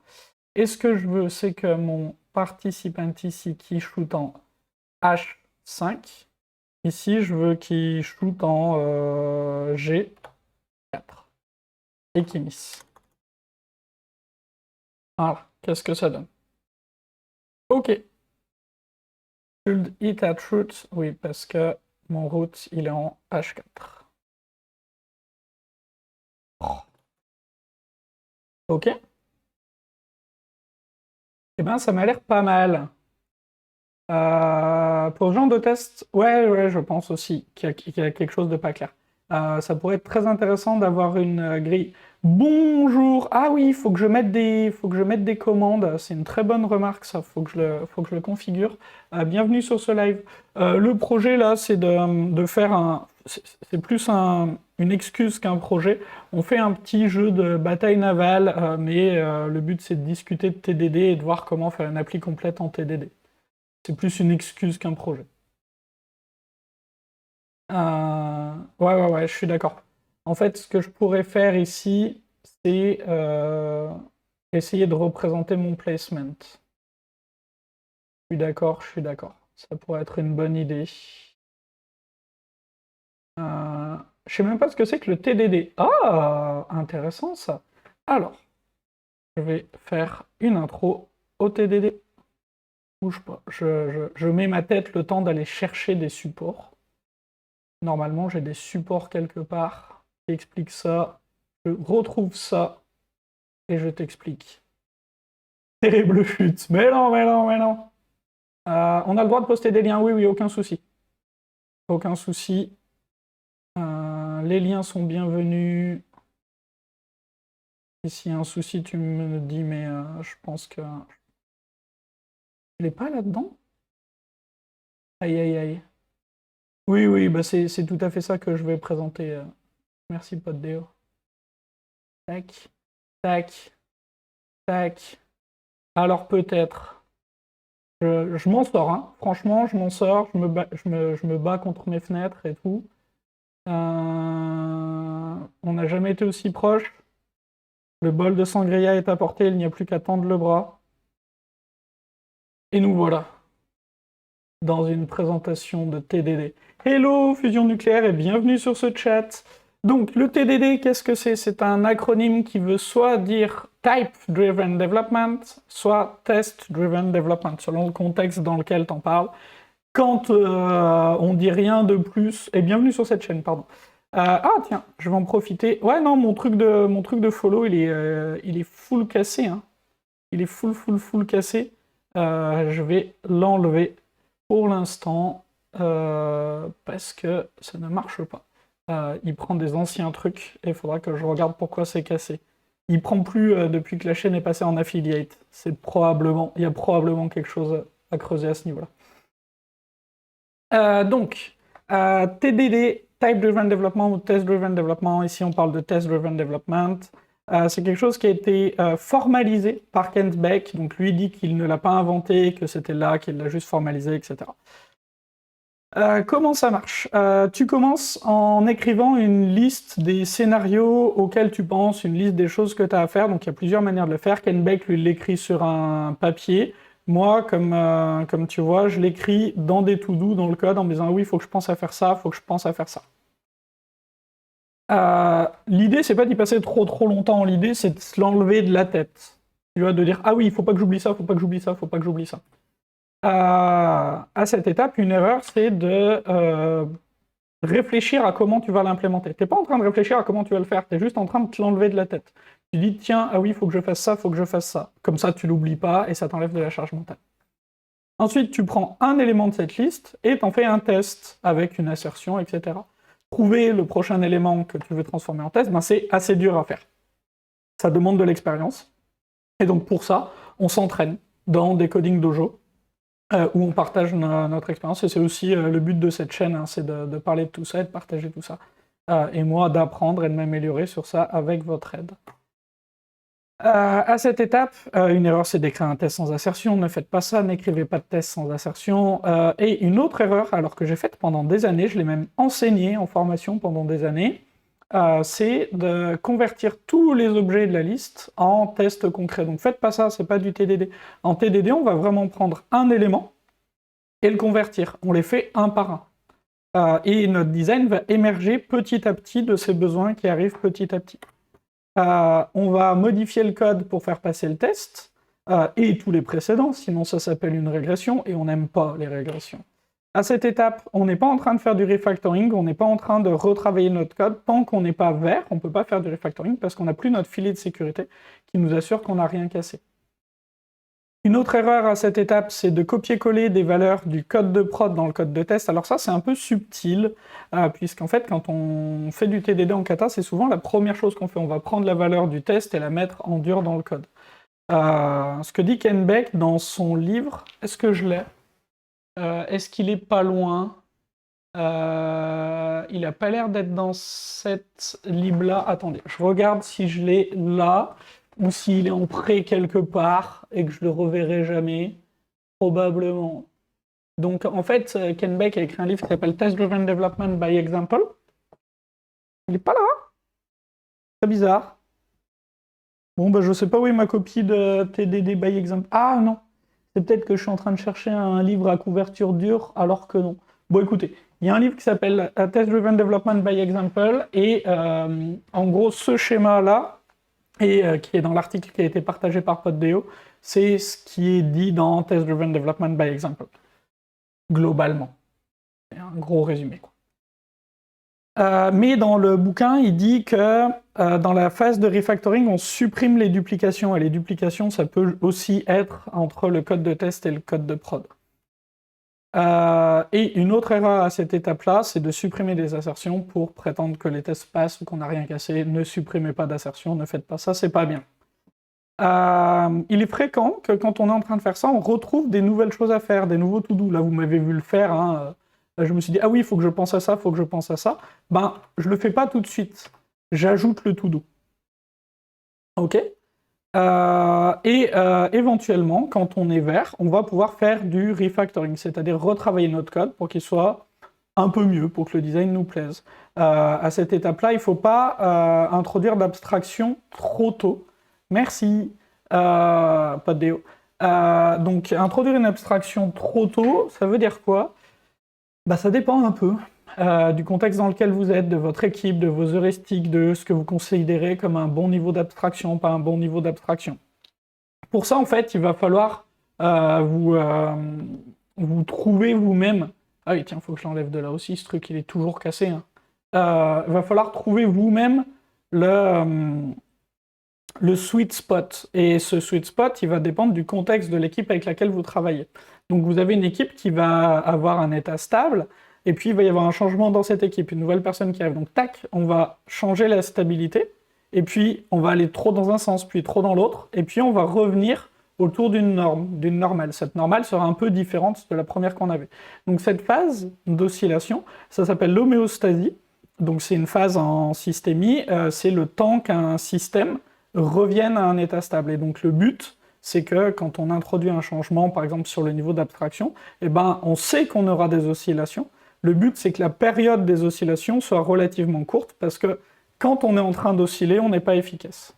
[SPEAKER 1] Et ce que je veux, c'est que mon participant ici qui shoot en H5, ici, je veux qu'il shoot en G4 et qu'il miss. Voilà, qu'est-ce que ça donne? Ok. Should hit at root, oui, parce que mon root, il est en H4. Ok. Eh bien, ça m'a l'air pas mal. Pour ce genre de test, ouais, je pense aussi qu'il y a quelque chose de pas clair. Ça pourrait être très intéressant d'avoir une grille. Bonjour! Ah oui, il faut que je mette des commandes. C'est une très bonne remarque, ça. Faut que je le configure. Bienvenue sur ce live. Le projet, là, c'est de faire un... C'est plus une excuse qu'un projet. On fait un petit jeu de bataille navale, mais le but, c'est de discuter de TDD et de voir comment faire une appli complète en TDD. C'est plus une excuse qu'un projet. Ouais, je suis d'accord. En fait, ce que je pourrais faire ici, c'est essayer de représenter mon placement. Je suis d'accord. Ça pourrait être une bonne idée. Je sais même pas ce que c'est que le TDD. Ah, intéressant ça. Alors, je vais faire une intro au TDD. Bouge pas. Je mets ma tête le temps d'aller chercher des supports. Normalement, j'ai des supports quelque part qui expliquent ça. Je retrouve ça et je t'explique. Terrible chute. Mais non, mais non, mais non. On a le droit de poster des liens, oui, aucun souci. Aucun souci. Les liens sont bienvenus. Et s'il y a un souci, tu me dis, mais je pense que... Il est pas là-dedans? Aïe, aïe, aïe. Oui, bah c'est tout à fait ça que je vais présenter. Merci, pote Déo. Tac, tac, tac. Alors peut-être... Je m'en sors, hein. Franchement, je m'en sors, je me bats contre mes fenêtres et tout. On n'a jamais été aussi proche. Le bol de sangria est apporté, il n'y a plus qu'à tendre le bras. Et nous voilà, dans une présentation de TDD. Hello, fusion nucléaire, et bienvenue sur ce chat. Donc, le TDD, qu'est-ce que c'est? C'est un acronyme qui veut soit dire Type Driven Development, soit Test Driven Development, selon le contexte dans lequel t'en parles. Quand on dit rien de plus... Et bienvenue sur cette chaîne, pardon. Tiens, je vais en profiter. Ouais, non, mon truc de follow, il est full cassé. Hein. Il est full cassé. Je vais l'enlever pour l'instant parce que ça ne marche pas. Il prend des anciens trucs et il faudra que je regarde pourquoi c'est cassé. Il prend plus depuis que la chaîne est passée en affiliate. Il y a probablement quelque chose à creuser à ce niveau-là. TDD, Type Driven Development ou Test Driven Development, ici on parle de Test Driven Development, c'est quelque chose qui a été formalisé par Kent Beck, donc lui dit qu'il ne l'a pas inventé, que c'était là, qu'il l'a juste formalisé, etc. Comment ça marche? Tu commences en écrivant une liste des scénarios auxquels tu penses, une liste des choses que tu as à faire, donc il y a plusieurs manières de le faire. Kent Beck, lui, l'écrit sur un papier. Moi, comme tu vois, je l'écris dans des to-do, dans le code, en me disant oui, il faut que je pense à faire ça, il faut que je pense à faire ça. L'idée, c'est pas d'y passer trop longtemps, l'idée, c'est de se l'enlever de la tête. Tu vois, de dire ah oui, il faut pas que j'oublie ça, faut pas que j'oublie ça, faut pas que j'oublie ça. À cette étape, une erreur, c'est de réfléchir à comment tu vas l'implémenter. T'es pas en train de réfléchir à comment tu vas le faire, t'es juste en train de te l'enlever de la tête. Tu dis, tiens, ah oui, il faut que je fasse ça, faut que je fasse ça. Comme ça, tu l'oublies pas et ça t'enlève de la charge mentale. Ensuite, tu prends un élément de cette liste et t'en fais un test avec une assertion, etc. Trouver le prochain élément que tu veux transformer en test, ben c'est assez dur à faire. Ça demande de l'expérience. Et donc pour ça, on s'entraîne dans des coding dojo, où on partage notre expérience, et c'est aussi le but de cette chaîne, hein, c'est de parler de tout ça et de partager tout ça. Et moi, d'apprendre et de m'améliorer sur ça avec votre aide. À cette étape, une erreur, c'est d'écrire un test sans assertion. Ne faites pas ça, n'écrivez pas de test sans assertion. Et une autre erreur, alors que j'ai faite pendant des années, je l'ai même enseigné en formation pendant des années, c'est de convertir tous les objets de la liste en tests concrets. Donc faites pas ça, c'est pas du TDD. En TDD, on va vraiment prendre un élément et le convertir. On les fait un par un. Et notre design va émerger petit à petit de ces besoins qui arrivent petit à petit. On va modifier le code pour faire passer le test, et tous les précédents, sinon ça s'appelle une régression, et on n'aime pas les régressions. À cette étape, on n'est pas en train de faire du refactoring, on n'est pas en train de retravailler notre code, tant qu'on n'est pas vert, on ne peut pas faire du refactoring, parce qu'on n'a plus notre filet de sécurité qui nous assure qu'on n'a rien cassé. Une autre erreur à cette étape, c'est de copier-coller des valeurs du code de prod dans le code de test. Alors ça, c'est un peu subtil, puisqu'en fait, quand on fait du TDD en kata, c'est souvent la première chose qu'on fait. On va prendre la valeur du test et la mettre en dur dans le code. Ce que dit Ken Beck dans son livre, est-ce que je l'ai? Est-ce qu'il est pas loin? Il a pas l'air d'être dans cette lib-là. Attendez, je regarde si je l'ai là, ou s'il est en prêt quelque part, et que je le reverrai jamais. Probablement. Donc, en fait, Ken Beck a écrit un livre qui s'appelle Test Driven Development by Example. Il est pas là. C'est bizarre. Bon, bah, je sais pas où est ma copie de TDD by Example. Ah, non. C'est peut-être que je suis en train de chercher un livre à couverture dure, alors que non. Bon, écoutez, il y a un livre qui s'appelle Test Driven Development by Example, et en gros, ce schéma-là, et qui est dans l'article qui a été partagé par Poddeo, c'est ce qui est dit dans Test Driven Development by Example, globalement. C'est un gros résumé, quoi. Mais dans le bouquin, il dit que dans la phase de refactoring, on supprime les duplications, et les duplications, ça peut aussi être entre le code de test et le code de prod. Et une autre erreur à cette étape-là, c'est de supprimer des assertions pour prétendre que les tests passent ou qu'on n'a rien cassé. Ne supprimez pas d'assertions, ne faites pas ça, c'est pas bien. Il est fréquent que quand on est en train de faire ça, on retrouve des nouvelles choses à faire, des nouveaux to-do. Là, vous m'avez vu le faire, hein. Je me suis dit, ah oui, il faut que je pense à ça, il faut que je pense à ça. Ben, je le fais pas tout de suite. J'ajoute le to-do. Ok? Éventuellement, quand on est vert, on va pouvoir faire du refactoring, c'est-à-dire retravailler notre code pour qu'il soit un peu mieux, pour que le design nous plaise. À cette étape-là, il ne faut pas introduire d'abstraction trop tôt. Merci, pas de déo. Donc, introduire une abstraction trop tôt, ça veut dire quoi? Bah, ça dépend un peu du contexte dans lequel vous êtes, de votre équipe, de vos heuristiques, de ce que vous considérez comme un bon niveau d'abstraction, pas un bon niveau d'abstraction. Pour ça, en fait, il va falloir vous trouver vous-même. Ah oui, tiens, il faut que je l'enlève de là aussi, ce truc, il est toujours cassé. Hein. Il va falloir trouver vous-même le sweet spot. Et ce sweet spot, il va dépendre du contexte de l'équipe avec laquelle vous travaillez. Donc vous avez une équipe qui va avoir un état stable, et puis il va y avoir un changement dans cette équipe, une nouvelle personne qui arrive. Donc tac, on va changer la stabilité, et puis on va aller trop dans un sens, puis trop dans l'autre, et puis on va revenir autour d'une norme, d'une normale. Cette normale sera un peu différente de la première qu'on avait. Donc cette phase d'oscillation, ça s'appelle l'homéostasie. Donc c'est une phase en systémie, c'est le temps qu'un système revienne à un état stable. Et donc le but, c'est que quand on introduit un changement, par exemple sur le niveau d'abstraction, eh ben, on sait qu'on aura des oscillations. Le but, c'est que la période des oscillations soit relativement courte, parce que quand on est en train d'osciller, on n'est pas efficace.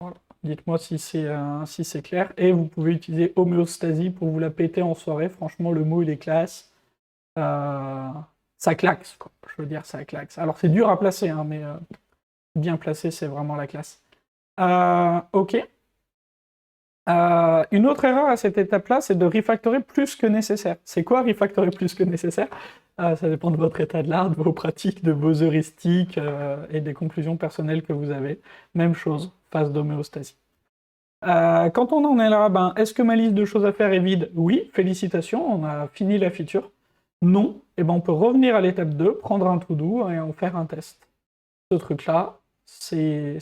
[SPEAKER 1] Voilà. Dites-moi si c'est clair. Et vous pouvez utiliser homéostasie pour vous la péter en soirée. Franchement, le mot, il est classe. Ça claque, quoi. Je veux dire, ça claque. Alors, c'est dur à placer, hein, mais bien placé, c'est vraiment la classe. Ok. Une autre erreur à cette étape-là, c'est de refactorer plus que nécessaire. C'est quoi refactorer plus que nécessaire? Ça dépend de votre état de l'art, de vos pratiques, de vos heuristiques et des conclusions personnelles que vous avez. Même chose, phase d'homéostasie. Quand on en est là, ben, est-ce que ma liste de choses à faire est vide? Oui, félicitations, on a fini la feature. Non, et ben on peut revenir à l'étape 2, prendre un to-do et en faire un test. Ce truc-là, cette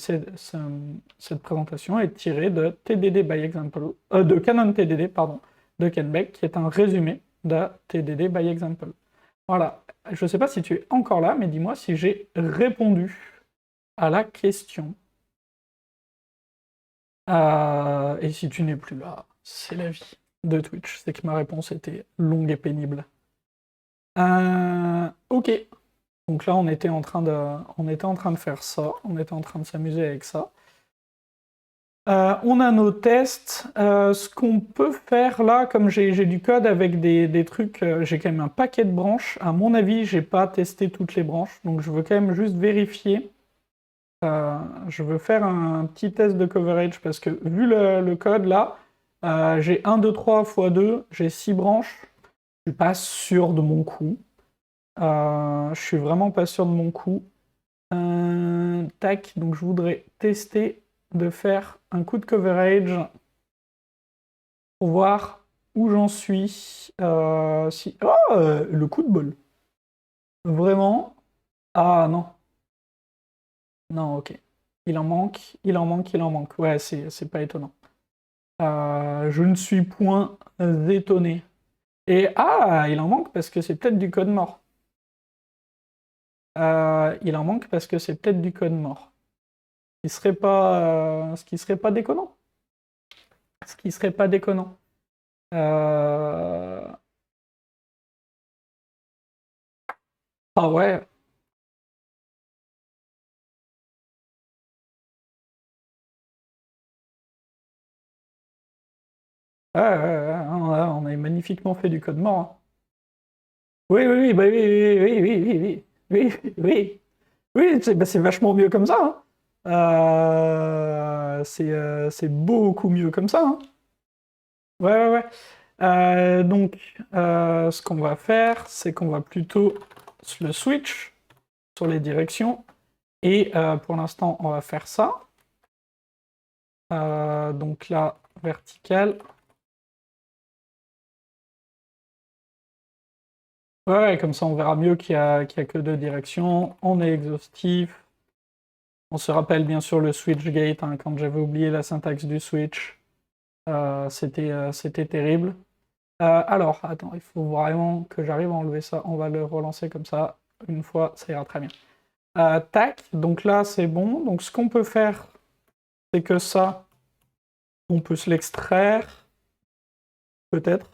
[SPEAKER 1] présentation est tirée de TDD by Example, de Canon TDD, pardon, de Ken Beck, qui est un résumé de TDD by Example. Voilà, je ne sais pas si tu es encore là, mais dis-moi si j'ai répondu à la question. Et si tu n'es plus là, c'est la vie de Twitch, c'est que ma réponse était longue et pénible. Ok. Donc là, on était en train de faire ça, on était en train de s'amuser avec ça. On a nos tests. Ce qu'on peut faire là, comme j'ai du code avec des trucs, j'ai quand même un paquet de branches. À mon avis, j'ai pas testé toutes les branches, donc je veux quand même juste vérifier. Je veux faire un petit test de coverage, parce que vu le code là, j'ai 1, 2, 3 x 2, j'ai 6 branches. Je suis pas sûr de mon coup. Je suis vraiment pas sûr de mon coup. Tac, donc je voudrais tester de faire un coup de coverage pour voir où j'en suis. Si... Oh, le coup de bol. Vraiment? Ah non. Non, ok. Il en manque, il en manque, il en manque. Ouais, c'est pas étonnant. Je ne suis point étonné. Et ah, il en manque parce que c'est peut-être du code mort. Il en manque parce que c'est peut-être du code mort. Ce qui serait pas déconnant. Ce qui serait pas déconnant. Euh, Ah ouais. Ouais, ouais, ouais, on a magnifiquement fait du code mort, hein. Oui, oui, oui, bah oui, oui, oui, oui, oui, oui, oui, oui, oui, c'est vachement mieux comme ça, hein. C'est beaucoup mieux comme ça, hein. Ouais, ouais, ouais. Ce qu'on va faire, c'est qu'on va plutôt le switch sur les directions. Et pour l'instant, on va faire ça. Donc là, vertical. Ouais, comme ça, on verra mieux qu'il y a que deux directions. On est exhaustif. On se rappelle bien sûr le switch gate, hein, quand j'avais oublié la syntaxe du switch. C'était terrible. Alors, attends, il faut vraiment que j'arrive à enlever ça. On va le relancer comme ça. Une fois, ça ira très bien. Tac, donc là, c'est bon. Donc ce qu'on peut faire, c'est que ça, on peut se l'extraire, peut-être,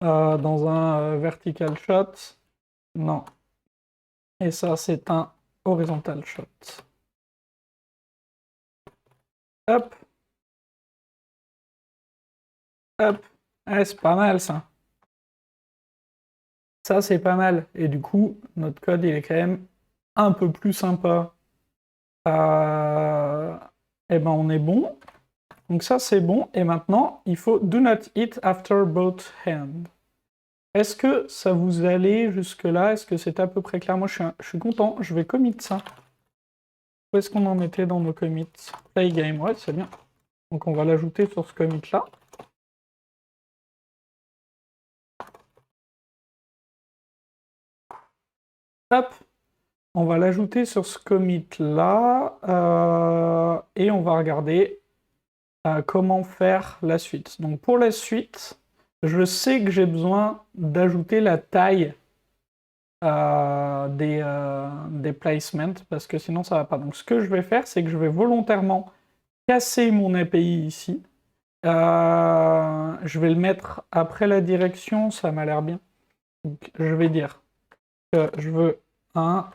[SPEAKER 1] dans un vertical shot. Non. Et ça, c'est un horizontal shot. Hop, hop. Ouais, c'est pas mal, ça. Ça, c'est pas mal. Et du coup, notre code, il est quand même un peu plus sympa. Eh ben, on est bon. Donc ça, c'est bon. Et maintenant, il faut do not eat after both hands. Est-ce que ça vous allait jusque-là? Est-ce que c'était à peu près clair? Moi, je suis content. Je vais commit ça. Où est-ce qu'on en était dans nos commits? Play game, ouais, c'est bien. Donc on va l'ajouter sur ce commit-là. Hop, on va l'ajouter sur ce commit-là. Et on va regarder comment faire la suite. Donc pour la suite, je sais que j'ai besoin d'ajouter la taille des placements, parce que sinon ça va pas. Donc ce que je vais faire, c'est que je vais volontairement casser mon API ici. Je vais le mettre après la direction, ça m'a l'air bien. Donc, je vais dire que je veux un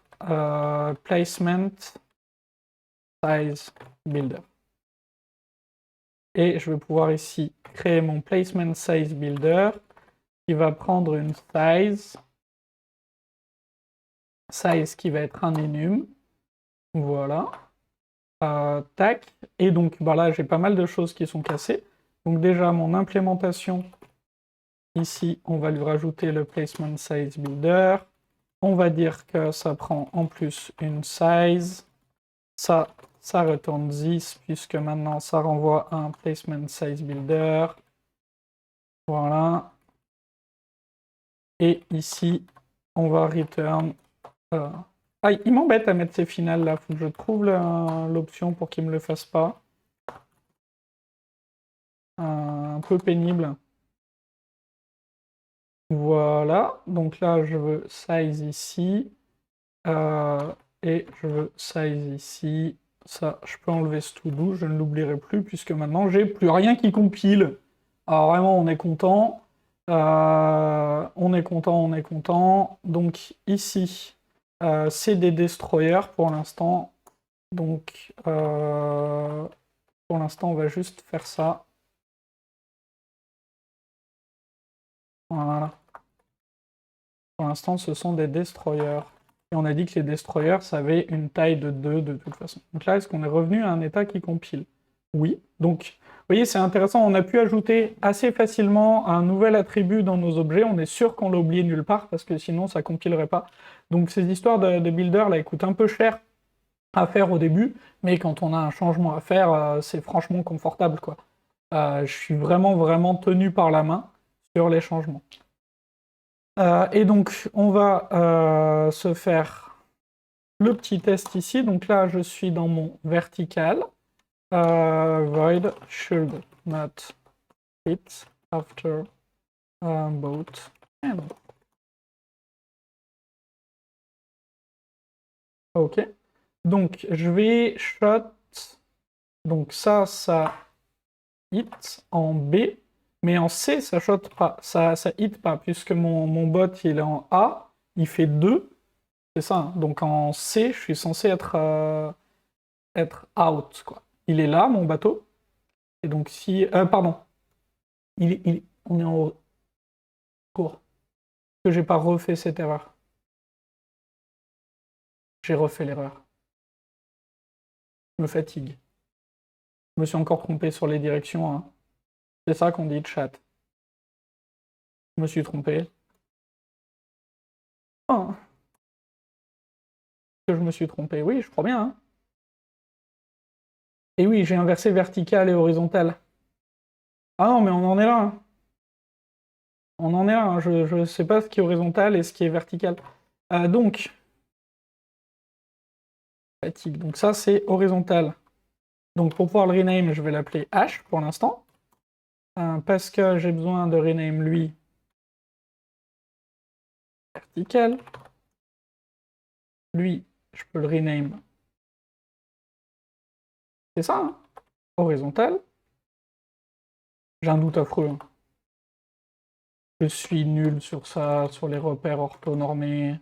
[SPEAKER 1] placement size builder. Et je vais pouvoir ici créer mon placement size builder qui va prendre une size qui va être un enum. Voilà. Tac. Et donc bah là, j'ai pas mal de choses qui sont cassées. Donc déjà, mon implémentation, ici, on va lui rajouter le placement size builder. On va dire que ça prend en plus une size. Ça retourne 10, puisque maintenant, ça renvoie à un placement size builder. Voilà. Et ici, on va return... Ah, il m'embête à mettre ces finales là, faut que je trouve l'option pour qu'il me le fasse pas. Un peu pénible. Voilà, donc là je veux size ici, et je veux size ici. Ça, je peux enlever ce to do, je ne l'oublierai plus, puisque maintenant j'ai plus rien qui compile. Alors vraiment, on est content. On est content, on est content. Donc ici, c'est des destroyers pour l'instant. Donc pour l'instant, on va juste faire ça. Voilà. Pour l'instant, ce sont des destroyers. Et on a dit que les destroyers, ça avait une taille de 2 de toute façon. Donc là, est-ce qu'on est revenu à un état qui compile? Oui. Donc, vous voyez, c'est intéressant. On a pu ajouter assez facilement un nouvel attribut dans nos objets. On est sûr qu'on l'a oublié nulle part, parce que sinon, ça compilerait pas. Donc, ces histoires de builder, là, elles coûtent un peu cher à faire au début, mais quand on a un changement à faire, c'est franchement confortable, quoi. Je suis vraiment tenu par la main sur les changements. Et donc, on va se faire le petit test ici. Donc là, je suis dans mon vertical. Void should not hit after boat. Ok. Donc, je vais shot. Donc ça hit en B. Mais en C, ça shot pas. Ça hit pas, puisque mon bot, il est en A. Il fait 2. C'est ça, hein. Donc en C, je suis censé être out, quoi. Il est là, mon bateau. Et donc si... pardon. On est en cours. Que j'ai pas refait cette erreur. J'ai refait l'erreur. Je me fatigue. Je me suis encore trompé sur les directions, hein. C'est ça qu'on dit, chat. Je me suis trompé. Oh. Que je me suis trompé. Oui, je crois bien, hein. Et oui, j'ai inversé vertical et horizontal. Ah non, mais on en est là, hein. On en est là, hein. Je ne sais pas ce qui est horizontal et ce qui est vertical. Donc, fatigue. Donc ça, c'est horizontal. Donc pour pouvoir le rename, je vais l'appeler H pour l'instant. Parce que j'ai besoin de rename lui vertical. Lui, je peux le rename. C'est ça, hein, horizontal. J'ai un doute affreux, hein. Je suis nul sur ça, sur les repères orthonormés.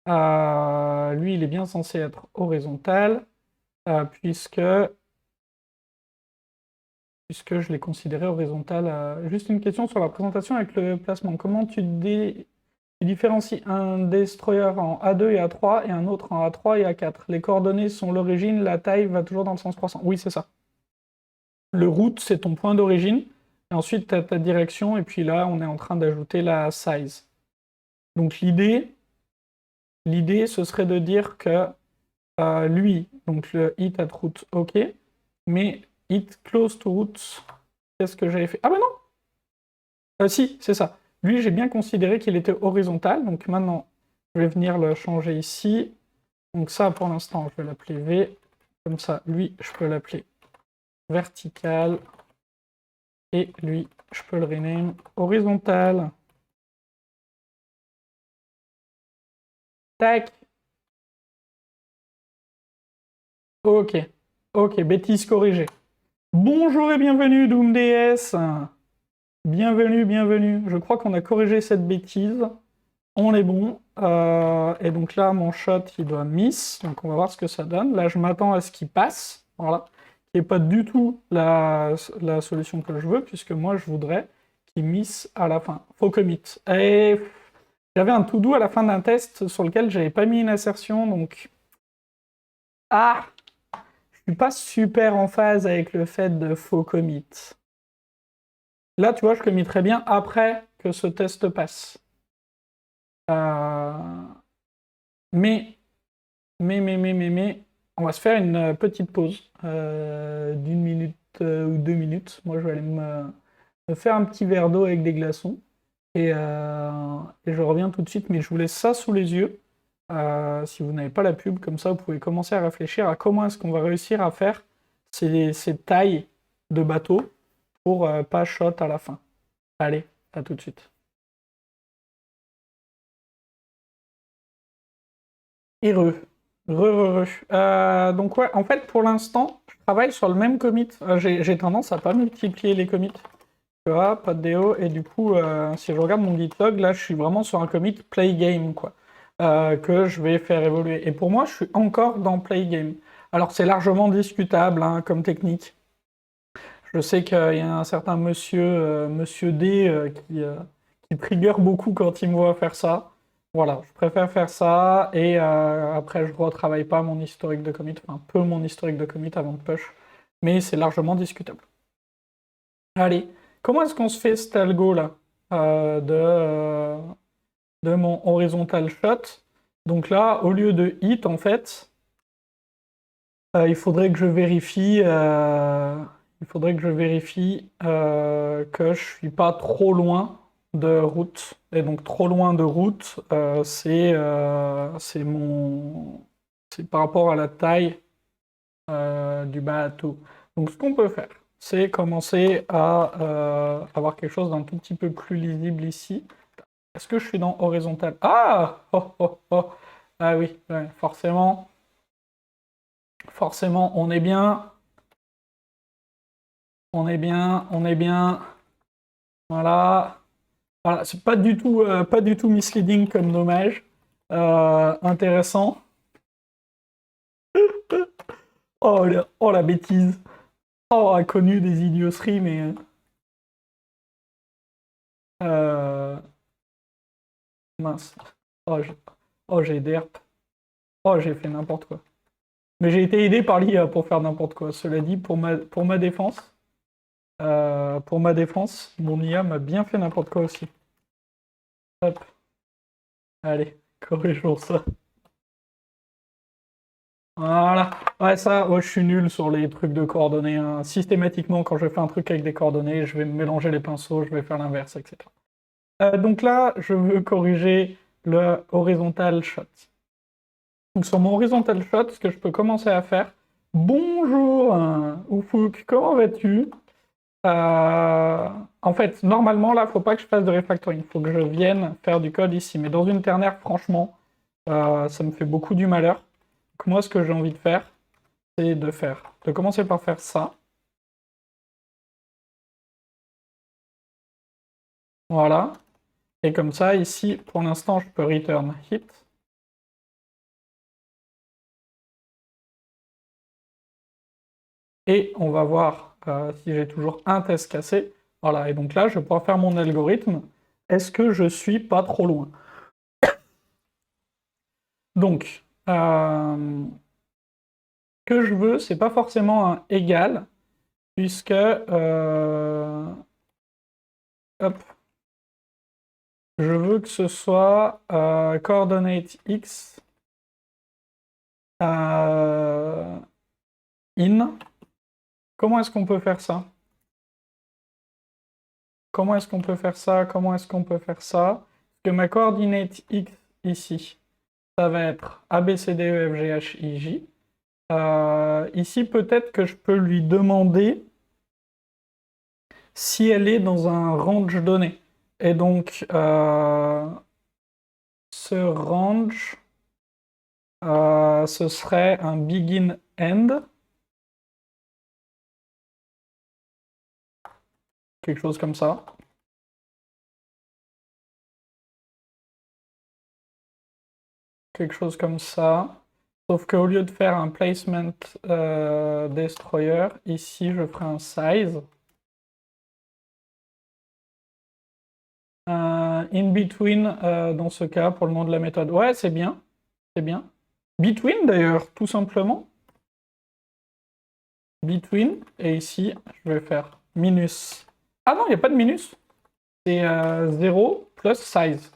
[SPEAKER 1] Lui, il est bien censé être horizontal, puisque je l'ai considéré horizontal. Juste une question sur la présentation avec le placement. Comment tu différencies un destroyer en A2 et A3 et un autre en A3 et A4? Les coordonnées sont l'origine, la taille va toujours dans le sens croissant. Oui, c'est ça. Le route, c'est ton point d'origine. Et ensuite, tu as ta direction. Et puis là, on est en train d'ajouter la size. Donc l'idée, ce serait de dire que lui, donc le hit at route, ok. Mais hit close to route, qu'est-ce que j'avais fait? Ah ben non! Si, c'est ça. Lui, j'ai bien considéré qu'il était horizontal. Donc maintenant, je vais venir le changer ici. Donc ça, pour l'instant, je vais l'appeler V. Comme ça, lui, je peux l'appeler vertical. Et lui, je peux le rename horizontal. Tac. Ok. Ok, bêtise corrigée. Bonjour et bienvenue, DoomDS. Bienvenue, bienvenue. Je crois qu'on a corrigé cette bêtise. On est bon. Et donc là, mon shot, il doit miss. Donc on va voir ce que ça donne. Là, je m'attends à ce qu'il passe. Voilà. Qui n'est pas du tout la solution que je veux, puisque moi, je voudrais qu'il miss à la fin. Faux commit. Et j'avais un to-do à la fin d'un test sur lequel j'avais pas mis une assertion, donc... Ah! Je suis pas super en phase avec le fait de faux commit. Là, tu vois, je commit très bien après que ce test passe. Mais, on va se faire une petite pause d'une minute ou 2 minutes. Moi, je vais aller me faire un petit verre d'eau avec des glaçons. Et je reviens tout de suite, mais je vous laisse ça sous les yeux. Si vous n'avez pas la pub, comme ça, vous pouvez commencer à réfléchir à comment est-ce qu'on va réussir à faire ces tailles de bateau pour pas shot à la fin. Allez, à tout de suite. Heureux. Donc ouais, en fait, pour l'instant, je travaille sur le même commit. J'ai tendance à pas multiplier les commits. Tu vois, pas de déo, et du coup, si je regarde mon GitLog, là, je suis vraiment sur un commit play game, quoi, que je vais faire évoluer. Et pour moi, je suis encore dans play game. Alors, c'est largement discutable, hein, comme technique. Je sais qu'il y a un certain monsieur D, qui trigger beaucoup quand il me voit faire ça. Voilà, je préfère faire ça, et après, je retravaille pas mon historique de commit, enfin, peu mon historique de commit avant de push, mais c'est largement discutable. Allez, comment est-ce qu'on se fait cet algo là de mon horizontal shot? Donc là, au lieu de hit, en fait, il faudrait que je vérifie il faudrait que je vérifie que je suis pas trop loin de route. Et donc trop loin de route, c'est par rapport à la taille du bateau. Donc ce qu'on peut faire, c'est commencer à avoir quelque chose d'un tout petit peu plus lisible ici. Est-ce que je suis dans horizontal? Ah! Oh, oh, oh. Ah oui, ouais, forcément. Forcément, on est bien. On est bien, on est bien. Voilà. Voilà, c'est pas du tout misleading comme nommage. Intéressant. Oh, la bêtise. Oh, a connu des idioteries, mais... euh, mince. Oh, j'ai derp. Oh, j'ai fait n'importe quoi. Mais j'ai été aidé par l'IA pour faire n'importe quoi. Cela dit, pour ma défense, mon IA m'a bien fait n'importe quoi aussi. Hop, allez, corrigeons ça. Voilà. Ouais, ça, ouais, je suis nul sur les trucs de coordonnées, hein. Systématiquement, quand je fais un truc avec des coordonnées, je vais me mélanger les pinceaux, je vais faire l'inverse, etc. Donc là, je veux corriger le horizontal shot. Donc sur mon horizontal shot, ce que je peux commencer à faire... Bonjour, Oufouk, comment vas-tu? En fait, normalement, là, faut pas que je fasse de refactoring. Il faut que je vienne faire du code ici. Mais dans une ternaire, franchement, ça me fait beaucoup du malheur. Donc moi, ce que j'ai envie de faire, c'est de commencer par faire ça. Voilà. Et comme ça, ici, pour l'instant, je peux return hit. Et on va voir si j'ai toujours un test cassé. Voilà. Et donc là, je vais pouvoir faire mon algorithme. Est-ce que je suis pas trop loin? Donc, que je veux, c'est pas forcément un égal, puisque hop, je veux que ce soit coordinate x in. Comment est-ce qu'on peut faire ça? Comment est-ce qu'on peut faire ça? Comment est-ce qu'on peut faire ça? Parce que ma coordinate x ici, ça va être A, B, C, D, E, F, G, H, I, J. Ici, peut-être que je peux lui demander si elle est dans un range donné. Et donc, ce range, ce serait un begin-end. Quelque chose comme ça. Quelque chose comme ça. Sauf qu'au lieu de faire un placement destroyer, ici je ferai un size. In between, dans ce cas, pour le nom de la méthode. Ouais, c'est bien. C'est bien. Between d'ailleurs, tout simplement. Between. Et ici, je vais faire minus. Ah non, il n'y a pas de minus. C'est 0 plus size.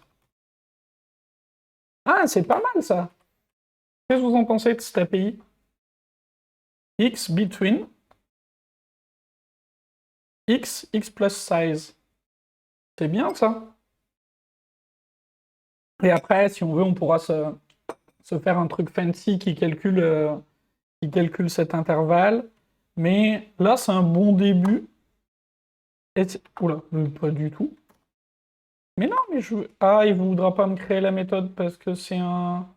[SPEAKER 1] Ah, c'est pas mal ça. Qu'est-ce que vous en pensez de cette API? X between x plus size. C'est bien ça. Et après, si on veut, on pourra se faire un truc fancy qui calcule cet intervalle. Mais là, c'est un bon début. Oula, pas du tout. Mais non, mais je... Ah, il ne voudra pas me créer la méthode parce que c'est un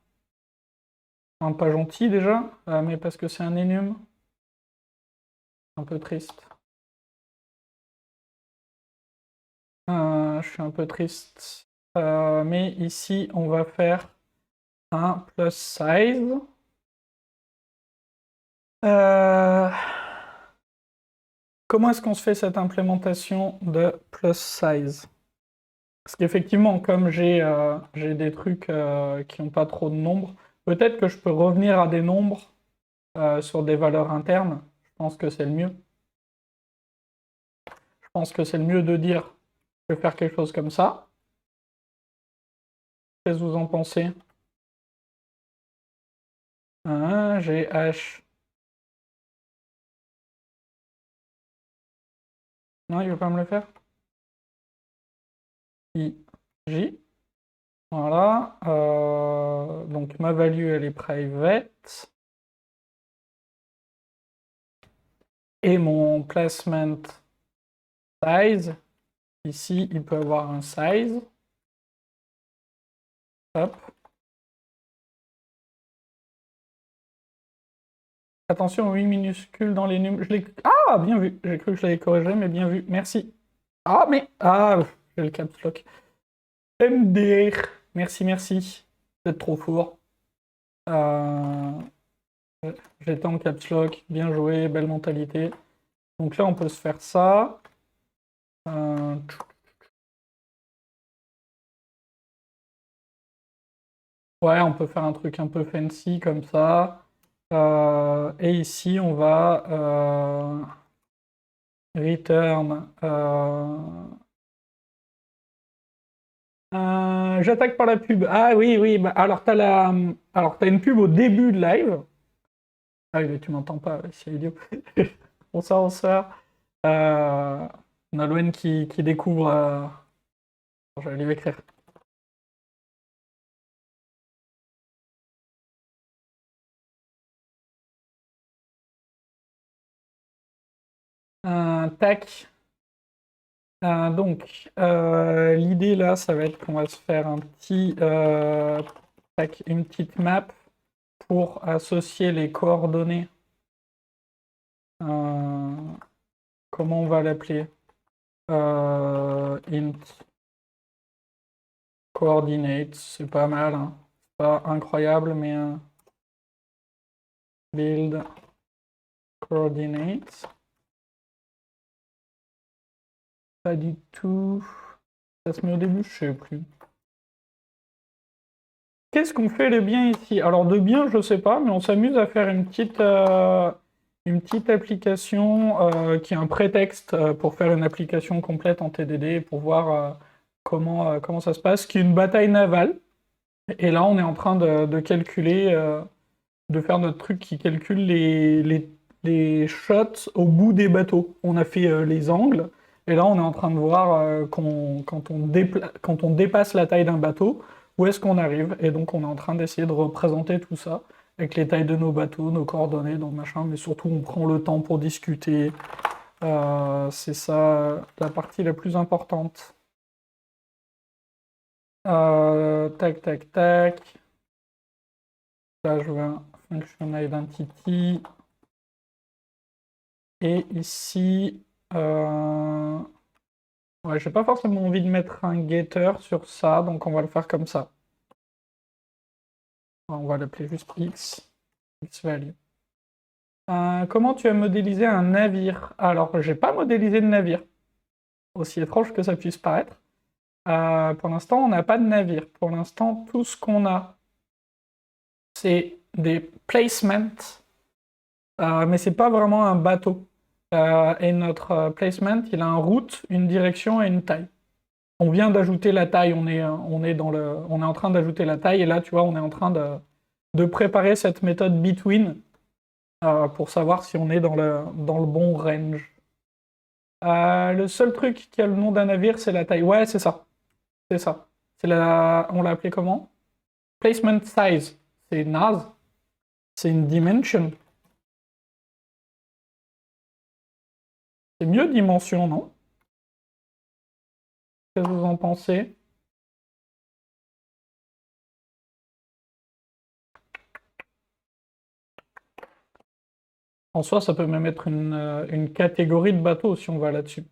[SPEAKER 1] pas gentil déjà, mais parce que c'est un enum. Un peu triste. Je suis un peu triste. Mais ici, on va faire un plus size. Comment est-ce qu'on se fait cette implémentation de plus size? Parce qu'effectivement, comme j'ai des trucs qui n'ont pas trop de nombres, peut-être que je peux revenir à des nombres sur des valeurs internes. Je pense que c'est le mieux. Je pense que c'est le mieux de dire je vais faire quelque chose comme ça. Qu'est-ce que vous en pensez? J'ai H. Non, il veut pas me le faire? J. Voilà. Donc ma value, elle est private. Et mon placement size, ici, il peut avoir un size. Hop. Attention, oui, minuscule dans les numéros. Ah, bien vu. J'ai cru que je l'avais corrigé, mais bien vu. Merci. Ah, mais... Ah, j'ai le caps lock. MDR. Merci, merci. Vous êtes trop fort. J'étais en caps lock. Bien joué, belle mentalité. Donc là, on peut se faire ça. Euh, Ouais, on peut faire un truc un peu fancy comme ça. Et ici, on va return. J'attaque par la pub. Ah oui, oui. Bah, alors t'as une pub au début de live. Ah oui, mais tu m'entends pas, c'est idiot. Bonsoir, bonsoir. Nolwenn qui découvre. Je vais lui écrire. Tac. Donc, l'idée là, ça va être qu'on va se faire un petit, tac, une petite map pour associer les coordonnées. Comment on va l'appeler? Int coordinates, c'est pas mal, hein. C'est pas incroyable, mais build coordinates. Pas du tout. Ça se met au début, je sais plus. Qu'est-ce qu'on fait de bien ici? Alors de bien, je sais pas, mais on s'amuse à faire une petite application qui est un prétexte pour faire une application complète en TDD pour voir comment ça se passe, qui est une bataille navale. Et là, on est en train de calculer, de faire notre truc qui calcule les shots au bout des bateaux. On a fait les angles, et là, on est en train de voir quand on dépasse la taille d'un bateau, où est-ce qu'on arrive. Et donc, on est en train d'essayer de représenter tout ça avec les tailles de nos bateaux, nos coordonnées, donc machin, mais surtout, on prend le temps pour discuter. C'est ça la partie la plus importante. Tac, tac, tac. Là, je veux un function identity. Et ici, ouais, j'ai pas forcément envie de mettre un getter sur ça, donc on va le faire comme ça. On va l'appeler juste x value. Comment tu as modélisé un navire? Alors, j'ai pas modélisé de navire, aussi étrange que ça puisse paraître. Pour l'instant, on n'a pas de navire. Pour l'instant, tout ce qu'on a, c'est des placements, mais c'est pas vraiment un bateau. Et notre placement, il a un route, une direction et une taille. On vient d'ajouter la taille, on est en train d'ajouter la taille, et là, tu vois, on est en train de préparer cette méthode between pour savoir si on est dans le bon range. Le seul truc qui a le nom d'un navire, c'est la taille. Ouais, c'est ça. C'est ça. On l'a appelé comment? Placement size. C'est naze. C'est une dimension. C'est mieux dimension, non? Qu'est-ce que vous en pensez? En soi, ça peut même être une catégorie de bateau si on va là-dessus.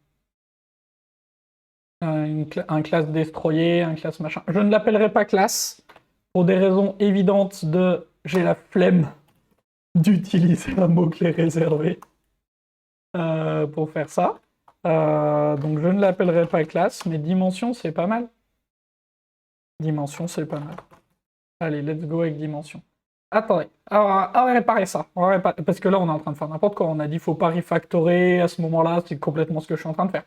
[SPEAKER 1] Un classe destroyer, un classe machin. Je ne l'appellerai pas classe, pour des raisons évidentes de j'ai la flemme d'utiliser un mot-clé réservé pour faire ça. Donc je ne l'appellerai pas classe, mais dimension, c'est pas mal. Dimension, c'est pas mal. Allez, let's go avec dimension. Attendez, alors, on va réparer ça. Parce que là, on est en train de faire n'importe quoi. On a dit faut pas refactorer à ce moment-là, c'est complètement ce que je suis en train de faire.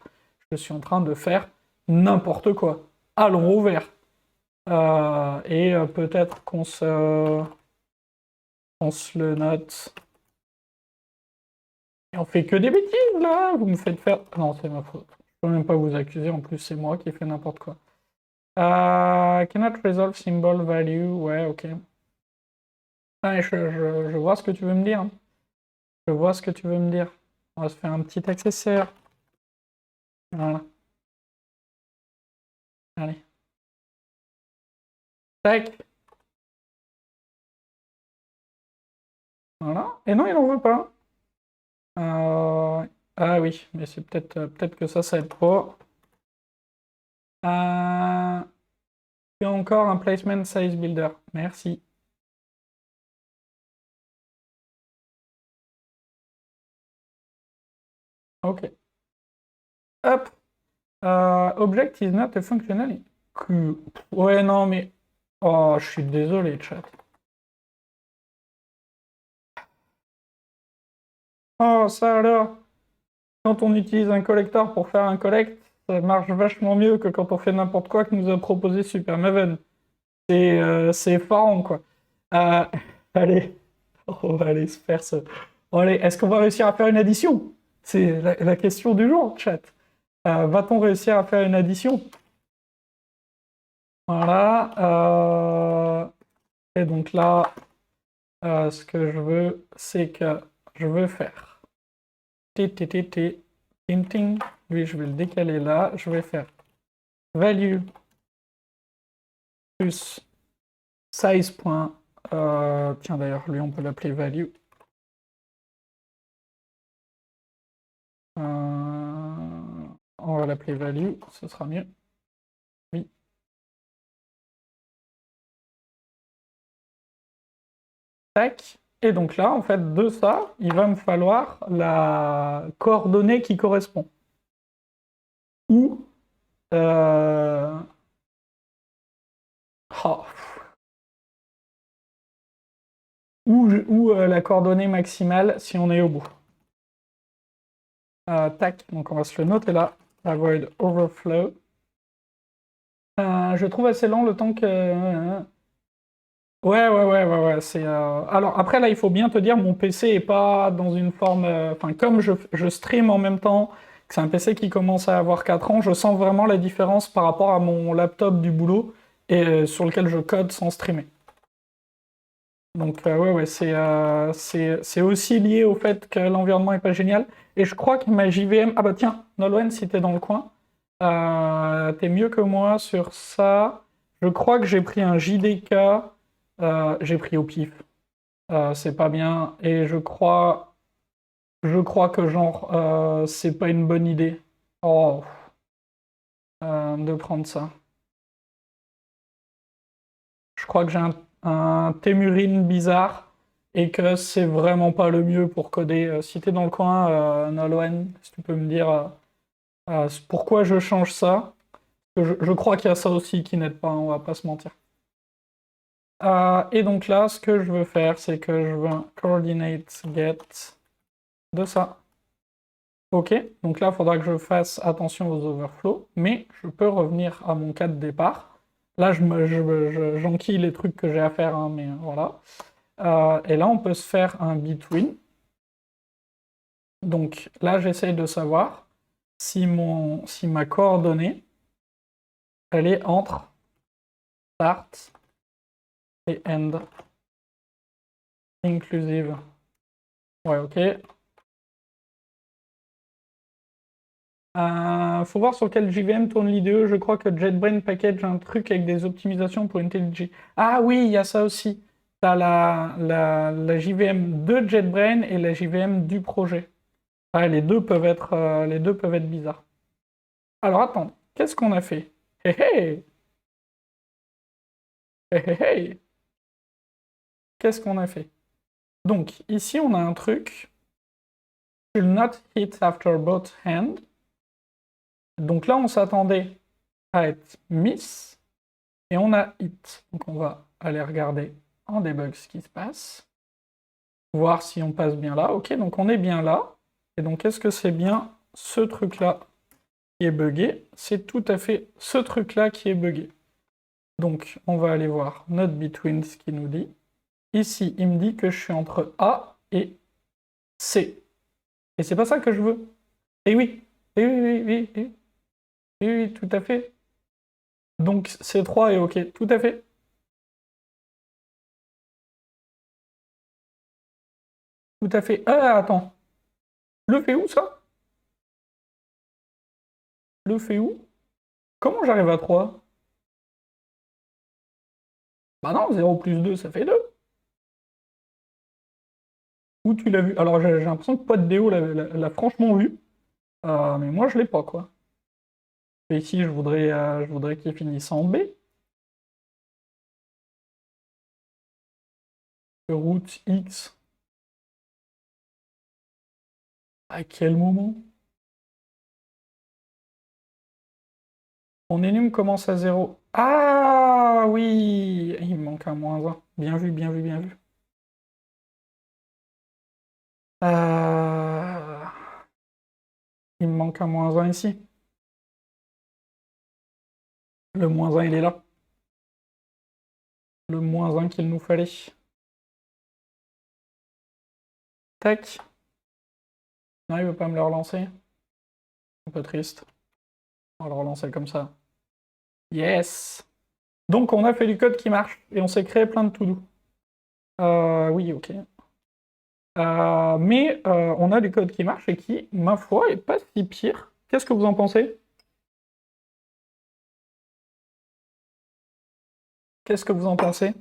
[SPEAKER 1] Je suis en train de faire n'importe quoi. Allons au vert. Et peut-être qu'on se... le note. Et on fait que des bêtises, là. Vous me faites faire... Non, c'est ma faute. Je peux même pas vous accuser. En plus, c'est moi qui ai fait n'importe quoi. Cannot resolve symbol value. Ouais, ok. Ah, je vois ce que tu veux me dire. Je vois ce que tu veux me dire. On va se faire un petit accessoire. Voilà. Allez. Tac. Voilà. Et non, il n'en veut pas. Ah oui, mais c'est peut-être que ça aide pas. Et encore un placement size builder. Merci. Ok. Hop. Object is not a functional. Ouais, non, mais... Oh, je suis désolé, chat. Oh, ça alors. Quand on utilise un collector pour faire un collect, ça marche vachement mieux que quand on fait n'importe quoi que nous a proposé Supermaven. C'est effarant, quoi. Euh, allez, on va aller se faire ce... Bon, allez, est-ce qu'on va réussir à faire une addition? C'est la question du jour, chat. Va-t-on réussir à faire une addition? Voilà. Et donc là, ce que je veux, c'est que je veux faire... Ting, ting. Lui, je vais le décaler là. Je vais faire value plus size. Tiens, d'ailleurs, lui, on peut l'appeler value. On va l'appeler value, ce sera mieux. Oui. Tac. Et donc là, en fait, de ça, il va me falloir la coordonnée qui correspond. Ou... Oh. Ou la coordonnée maximale si on est au bout. Tac, donc on va se le noter là. Avoid overflow. Je trouve assez lent le temps que... Ouais, c'est... Alors après là, il faut bien te dire, mon PC est pas dans une forme... Enfin, comme je stream en même temps, que c'est un PC qui commence à avoir 4 ans, je sens vraiment la différence par rapport à mon laptop du boulot et sur lequel je code sans streamer. Donc ouais, c'est aussi lié au fait que l'environnement est pas génial. Et je crois que ma JVM... Ah bah tiens, Nolwenn, si t'es dans le coin, t'es mieux que moi sur ça. Je crois que j'ai pris un JDK, j'ai pris au pif. C'est pas bien. Et je crois que genre, c'est pas une bonne idée. Oh, de prendre ça. Je crois que j'ai un Témurine bizarre et que c'est vraiment pas le mieux pour coder. Si t'es dans le coin, Nolwenn, si tu peux me dire pourquoi je change ça. Je crois qu'il y a ça aussi qui n'aide pas, hein, on va pas se mentir. Et donc là, ce que je veux faire, c'est que je veux un coordinate get de ça. Ok, donc là, il faudra que je fasse attention aux overflows, mais je peux revenir à mon cas de départ. Là, j'enquille les trucs que j'ai à faire, hein, mais voilà. Et là, on peut se faire un between. Donc là, j'essaye de savoir si ma coordonnée, elle est entre start et end. Inclusive. Ouais, ok. Faut voir sur quel JVM tourne l'IDE. Je crois que JetBrains package un truc avec des optimisations pour IntelliJ. Ah oui, il y a ça aussi. T'as la JVM de JetBrains et la JVM du projet. Ah, les deux peuvent être bizarres. Alors attends, qu'est-ce qu'on a fait? Hé hé! Hé hé hé! Qu'est-ce qu'on a fait? Donc, ici, on a un truc. Should not hit after both hand. Donc là, on s'attendait à être miss. Et on a hit. Donc on va aller regarder en debug ce qui se passe. Voir si on passe bien là. Ok, donc on est bien là. Et donc est-ce que c'est bien ce truc-là qui est buggé? C'est tout à fait ce truc-là qui est buggé. Donc on va aller voir notre between ce qui nous dit. Ici, il me dit que je suis entre A et C. Et c'est pas ça que je veux. Et oui, et oui, oui, oui, oui, oui, oui, tout à fait. Donc C3 est ok, tout à fait. Tout à fait. Ah, attends. Le fait où, ça? Le fait où? Comment j'arrive à 3? Bah non, 0 plus 2, ça fait 2. Où tu l'as vu? Alors j'ai l'impression que Pote Déo l'a franchement vu. Mais moi je l'ai pas, quoi. Et ici, je voudrais qu'il finisse en B. Route X. À quel moment? Mon énum commence à 0. Ah oui! Il me manque un -1. Bien vu, bien vu, bien vu. Euh, Il me manque un -1 ici. Le -1, il est là. Le -1 qu'il nous fallait. Tac. Non, il veut pas me le relancer. Un peu triste. On va le relancer comme ça. Yes! Donc on a fait du code qui marche et on s'est créé plein de to-do. Oui, ok. Mais on a du code qui marche et qui, ma foi, est pas si pire. Qu'est-ce que vous en pensez? Qu'est-ce que vous en pensez?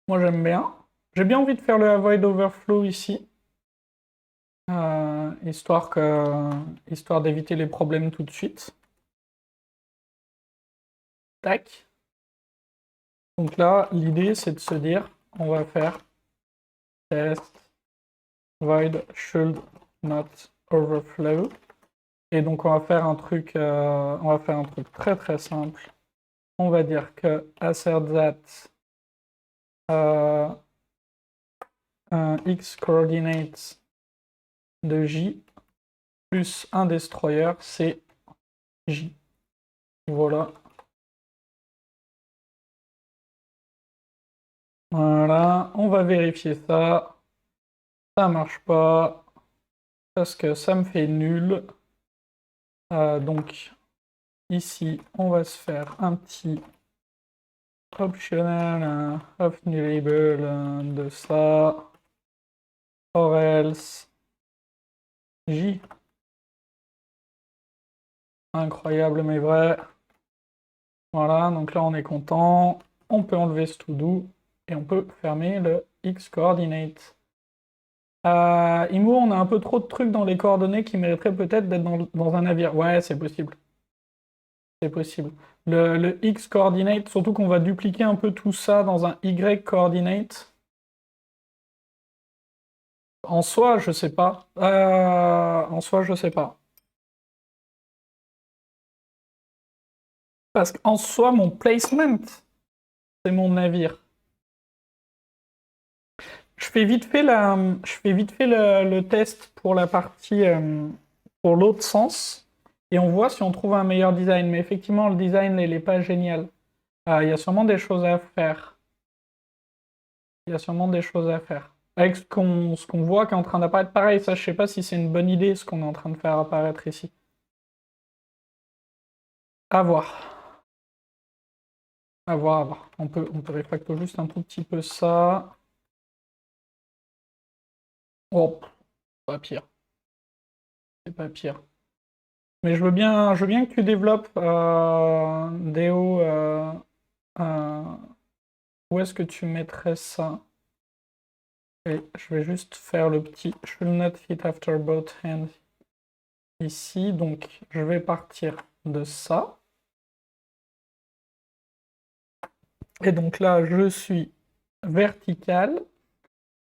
[SPEAKER 1] Moi j'aime bien. J'ai bien envie de faire le avoid overflow ici. Histoire d'éviter les problèmes tout de suite. Tac. Donc là, l'idée c'est de se dire, on va faire test void should not overflow. Et donc on va faire un truc très très simple. On va dire que assert that x coordinates de j plus un destroyer, c'est j. Voilà. Voilà, on va vérifier ça. Ça marche pas parce que ça me fait nul. Donc ici, on va se faire un petit optional of nullable de ça. Or else j. Incroyable mais vrai. Voilà, donc là on est content. On peut enlever ce to-do et on peut fermer le x coordinate. Imo, on a un peu trop de trucs dans les coordonnées qui mériteraient peut-être d'être dans un navire. Ouais, c'est possible. C'est possible. Le x coordinate, surtout qu'on va dupliquer un peu tout ça dans un y coordinate. En soi, je sais pas. En soi, je sais pas. Parce qu'en soi, mon placement, c'est mon navire. Je fais vite fait le test pour la partie, pour l'autre sens, et on voit si on trouve un meilleur design. Mais effectivement, le design, il n'est pas génial. Il y a sûrement des choses à faire. Il y a sûrement des choses à faire. Avec ce qu'on voit qui est en train d'apparaître, pareil, ça, je sais pas si c'est une bonne idée, ce qu'on est en train de faire apparaître ici. À voir. À voir, à voir. On peut refacto juste un tout petit peu ça. Oh, pas pire. C'est pas pire. Mais je veux bien que tu développes Déo. Euh, Où est-ce que tu mettrais ça? Et je vais juste faire le petit should not hit after both hands ici. Donc je vais partir de ça. Et donc là, je suis vertical.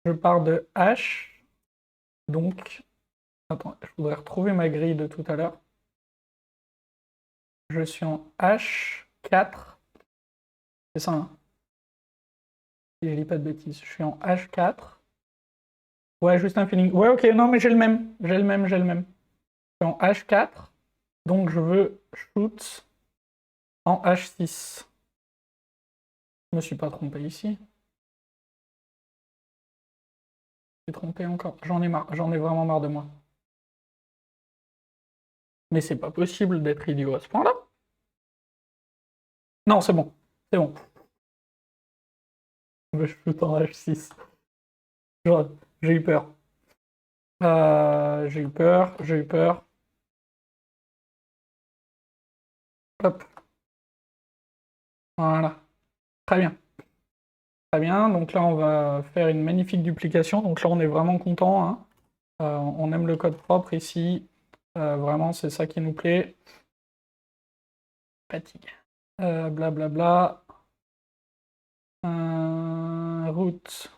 [SPEAKER 1] Je pars de H. Donc, attends, je voudrais retrouver ma grille de tout à l'heure. Je suis en H4. C'est ça, hein? Si je dis pas de bêtises. Je suis en H4. Ouais, juste un feeling. Ouais, ok, non, mais j'ai le même. J'ai le même, j'ai le même. Je suis en H4. Donc je veux shoot en H6. Je me suis pas trompé ici. suis trompé encore. J'en ai marre, j'en ai vraiment marre de moi. Mais c'est pas possible d'être idiot à ce point-là. Non, c'est bon. C'est bon. Je shoot en H6. J'ai eu peur. J'ai eu peur, j'ai eu peur. Hop. Voilà. Très bien. Très bien. Donc là, on va faire une magnifique duplication. Donc là, on est vraiment content, hein. On aime le code propre ici. Vraiment, c'est ça qui nous plaît. Fatigue. Blablabla. Route.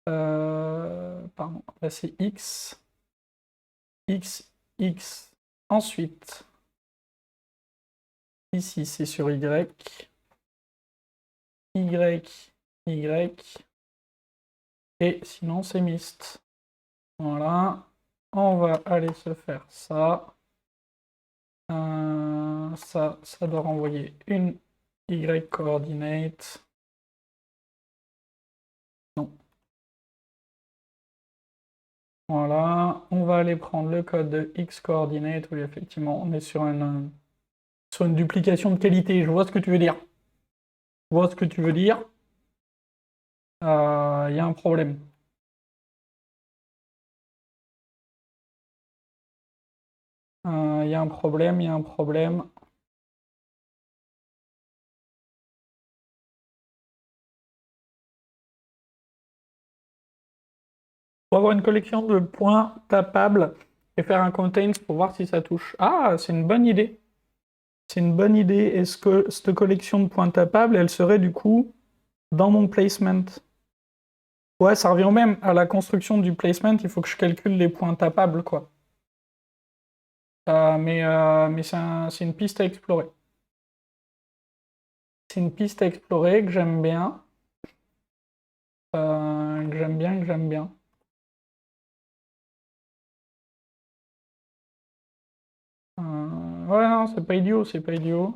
[SPEAKER 1] Pardon. Là, c'est X. X, X. Ensuite, ici, c'est sur Y. Y, Y. Et sinon, c'est mist. Voilà. On va aller se faire ça. Ça doit renvoyer une Y coordinate. Non. Voilà. On va aller prendre le code de X coordinate. Oui, effectivement, on est sur une duplication de qualité. Je vois ce que tu veux dire. Je vois ce que tu veux dire. Il y a un problème. Il y a un problème, il y a un problème. Pour avoir une collection de points tapables et faire un contains pour voir si ça touche. Ah, c'est une bonne idée. C'est une bonne idée. Est-ce que cette collection de points tapables, elle serait du coup dans mon placement? Ouais, ça revient au même. À la construction du placement, il faut que je calcule les points tapables, quoi. Mais c'est une piste à explorer. C'est une piste à explorer que j'aime bien. Que j'aime bien, que j'aime bien. Ouais, non, c'est pas idiot, c'est pas idiot.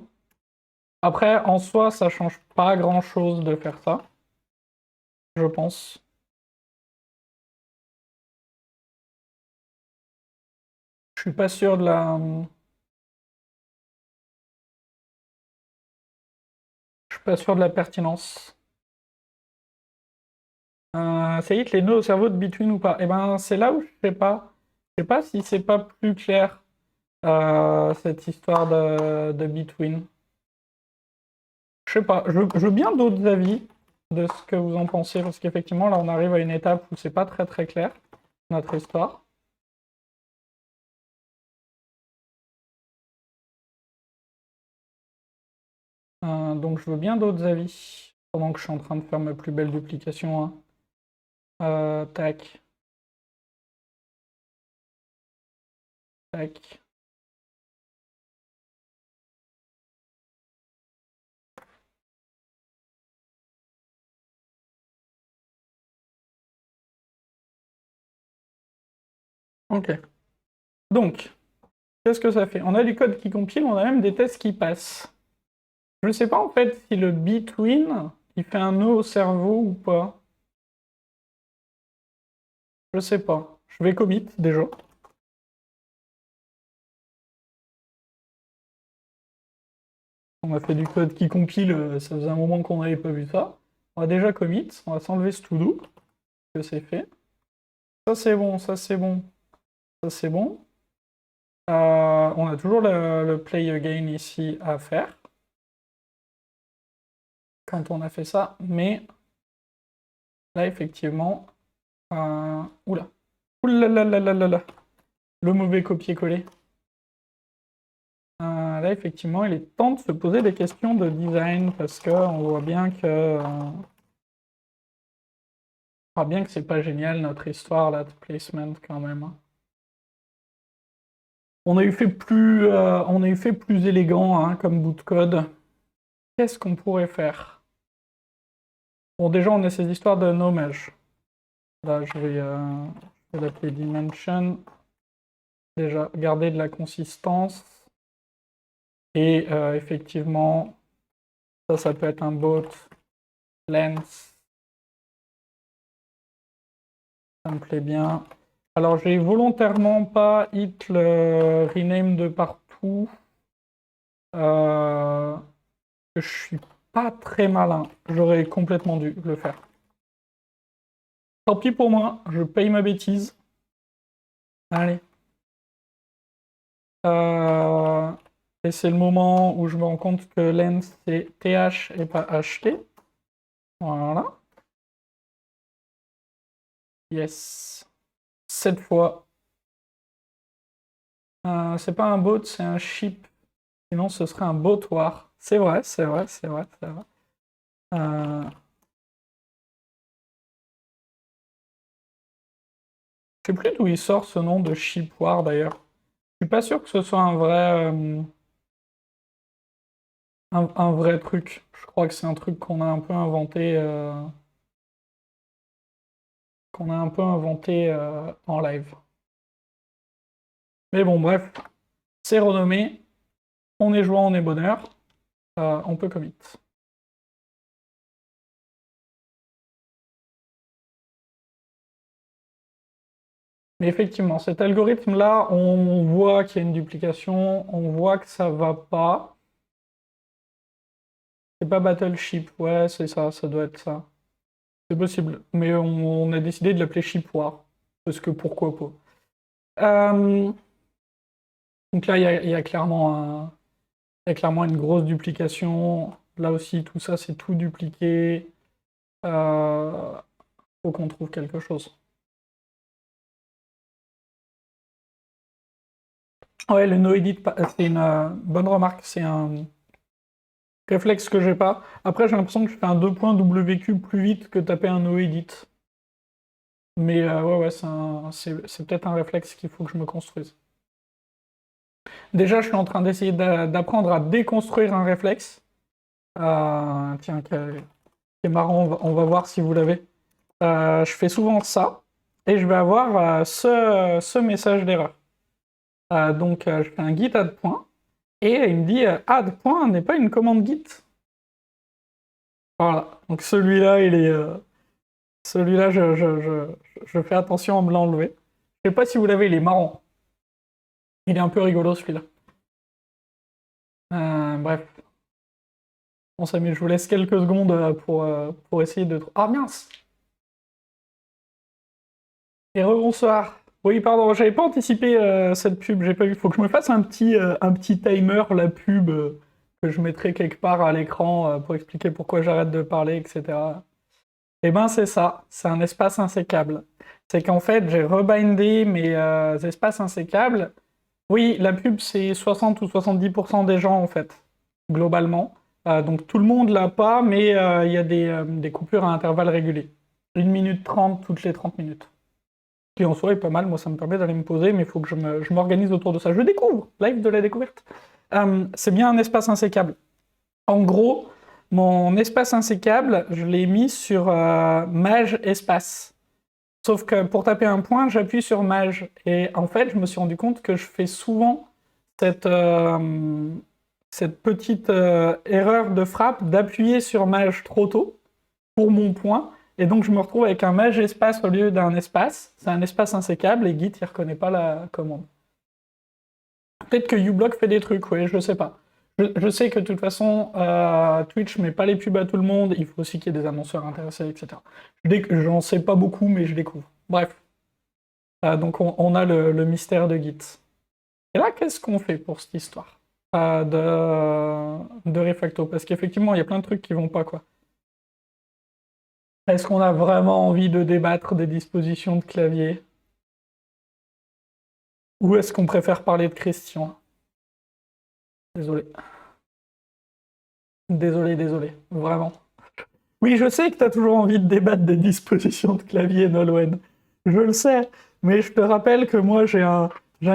[SPEAKER 1] Après, en soi, ça change pas grand-chose de faire ça, je pense. Je suis pas sûr de la... Je suis pas sûr de la pertinence. Ça y est, les nœuds au cerveau de Between ou pas? Eh ben, c'est là où je sais pas. Je sais pas si c'est pas plus clair, cette histoire de Between. Je sais pas. Je veux bien d'autres avis de ce que vous en pensez, parce qu'effectivement, là, on arrive à une étape où c'est pas très très clair, notre histoire. Donc je veux bien d'autres avis, pendant que je suis en train de faire ma plus belle duplication, hein. Tac, tac. Ok. Donc, qu'est-ce que ça fait? On a du code qui compile, on a même des tests qui passent. Je ne sais pas en fait si le between, il fait un nœud au cerveau ou pas. Je sais pas. Je vais commit déjà. On a fait du code qui compile, ça faisait un moment qu'on n'avait pas vu ça. On va déjà commit, on va s'enlever ce to do, que c'est fait. Ça c'est bon, ça c'est bon, ça c'est bon. On a toujours le play again ici à faire. Quand on a fait ça, mais là effectivement... Oula. Oula là là là là là. Le mauvais copier-coller. Là, effectivement, il est temps de se poser des questions de design parce qu'on voit bien que c'est pas génial notre histoire là de placement quand même, hein. On a eu fait plus élégant, hein, comme bout de code. Qu'est-ce qu'on pourrait faire? Bon, déjà, on a ces histoires de nommage. Là, je vais l'appeler dimension. Déjà, garder de la consistance. Et effectivement, ça peut être un bot length Ça me plaît bien. Alors, j'ai volontairement pas hit le rename de partout. Je suis pas très malin. J'aurais complètement dû le faire. Tant pis pour moi, je paye ma bêtise. Allez. Et c'est le moment où je me rends compte que lens c'est TH et pas HT. Voilà. Yes. Cette fois. C'est pas un bot, c'est un ship. Sinon, ce serait un bot war. C'est vrai, c'est vrai, c'est vrai, c'est vrai. Je sais plus d'où il sort ce nom de ship war d'ailleurs. Je suis pas sûr que ce soit un vrai, un vrai truc. Je crois que c'est un truc qu'on a un peu inventé, en live. Mais bon, bref, c'est renommé. On est joie, on est bonheur. On peut commit. Mais effectivement, cet algorithme-là, on voit qu'il y a une duplication, on voit que ça va pas. C'est pas Battleship, ouais, c'est ça, ça doit être ça. C'est possible, mais on a décidé de l'appeler Ship War, parce que pourquoi pas. Donc là, il y a clairement une grosse duplication. Là aussi, tout ça, c'est tout dupliqué. Faut qu'on trouve quelque chose. Ouais, le no-edit, c'est une bonne remarque. C'est un réflexe que j'ai pas. Après, j'ai l'impression que je fais un 2.WQ plus vite que taper un no-edit. Mais ouais, ouais, c'est peut-être un réflexe qu'il faut que je me construise. Déjà, je suis en train d'essayer d'apprendre à déconstruire un réflexe. Tiens, qui est marrant, on va voir si vous l'avez. Je fais souvent ça, et je vais avoir ce message d'erreur. Donc, je fais un git add point, et il me dit add point n'est pas une commande git. Voilà, donc celui-là, celui-là, je fais attention à me l'enlever. Je sais pas si vous l'avez, il est marrant. Il est un peu rigolo celui-là. Bref. On s'amuse, je vous laisse quelques secondes pour essayer de... Ah mince! Et rebonsoir. Oui, pardon, j'avais pas anticipé cette pub, j'ai pas vu. Faut que je me fasse un petit timer, la pub, que je mettrai quelque part à l'écran pour expliquer pourquoi j'arrête de parler, etc. Eh ben c'est ça, c'est un espace insécable. C'est qu'en fait, j'ai rebindé mes espaces insécables. Oui, la pub, c'est 60 ou 70% des gens, en fait, globalement. Donc tout le monde l'a pas, mais il y a des coupures à intervalles réguliers. 1 minute 30 toutes les 30 minutes. Qui en soi est pas mal, moi ça me permet d'aller me poser, mais il faut que je m'organise autour de ça. Je découvre, live de la découverte. C'est bien un espace insécable. En gros, mon espace insécable, je l'ai mis sur mage espace. Sauf que pour taper un point, j'appuie sur mage. Et en fait, je me suis rendu compte que je fais souvent cette petite erreur de frappe d'appuyer sur mage trop tôt pour mon point. Et donc je me retrouve avec un mage espace au lieu d'un espace. C'est un espace insécable et Git il reconnaît pas la commande. Peut-être que uBlock fait des trucs, ouais, je sais pas. Je sais que de toute façon, Twitch met pas les pubs à tout le monde, il faut aussi qu'il y ait des annonceurs intéressés, etc. J'en sais pas beaucoup, mais je découvre. Bref. Donc on a le mystère de Git. Et là, qu'est-ce qu'on fait pour cette histoire de refacto? Parce qu'effectivement, il y a plein de trucs qui vont pas, quoi. Est-ce qu'on a vraiment envie de débattre des dispositions de clavier? Ou est-ce qu'on préfère parler de Christian? Désolé. Désolé, désolé. Vraiment. Oui, je sais que tu as toujours envie de débattre des dispositions de clavier, Nolwenn. Je le sais. Mais je te rappelle que moi, j'ai un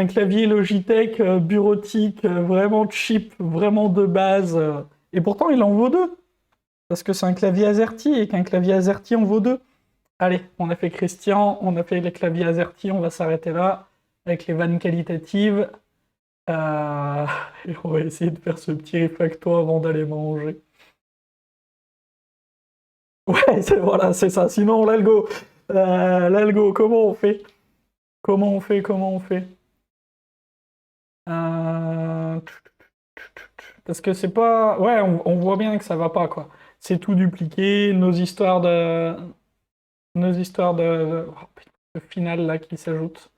[SPEAKER 1] clavier Logitech bureautique, vraiment cheap, vraiment de base. Et pourtant, il en vaut deux. Parce que c'est un clavier AZERTY et qu'un clavier AZERTY en vaut deux. Allez, on a fait Christian, on a fait les claviers AZERTY, on va s'arrêter là, avec les vannes qualitatives. Et on va essayer de faire ce petit refacto avant d'aller manger. Ouais, voilà, c'est ça. Sinon, l'algo, L'algo, comment on fait? Comment on fait? Comment on fait? Euh, Parce que c'est pas... Ouais, on voit bien que ça va pas, quoi. C'est tout dupliqué, nos histoires de... Nos histoires de... Oh, putain, le final, là, qui s'ajoute.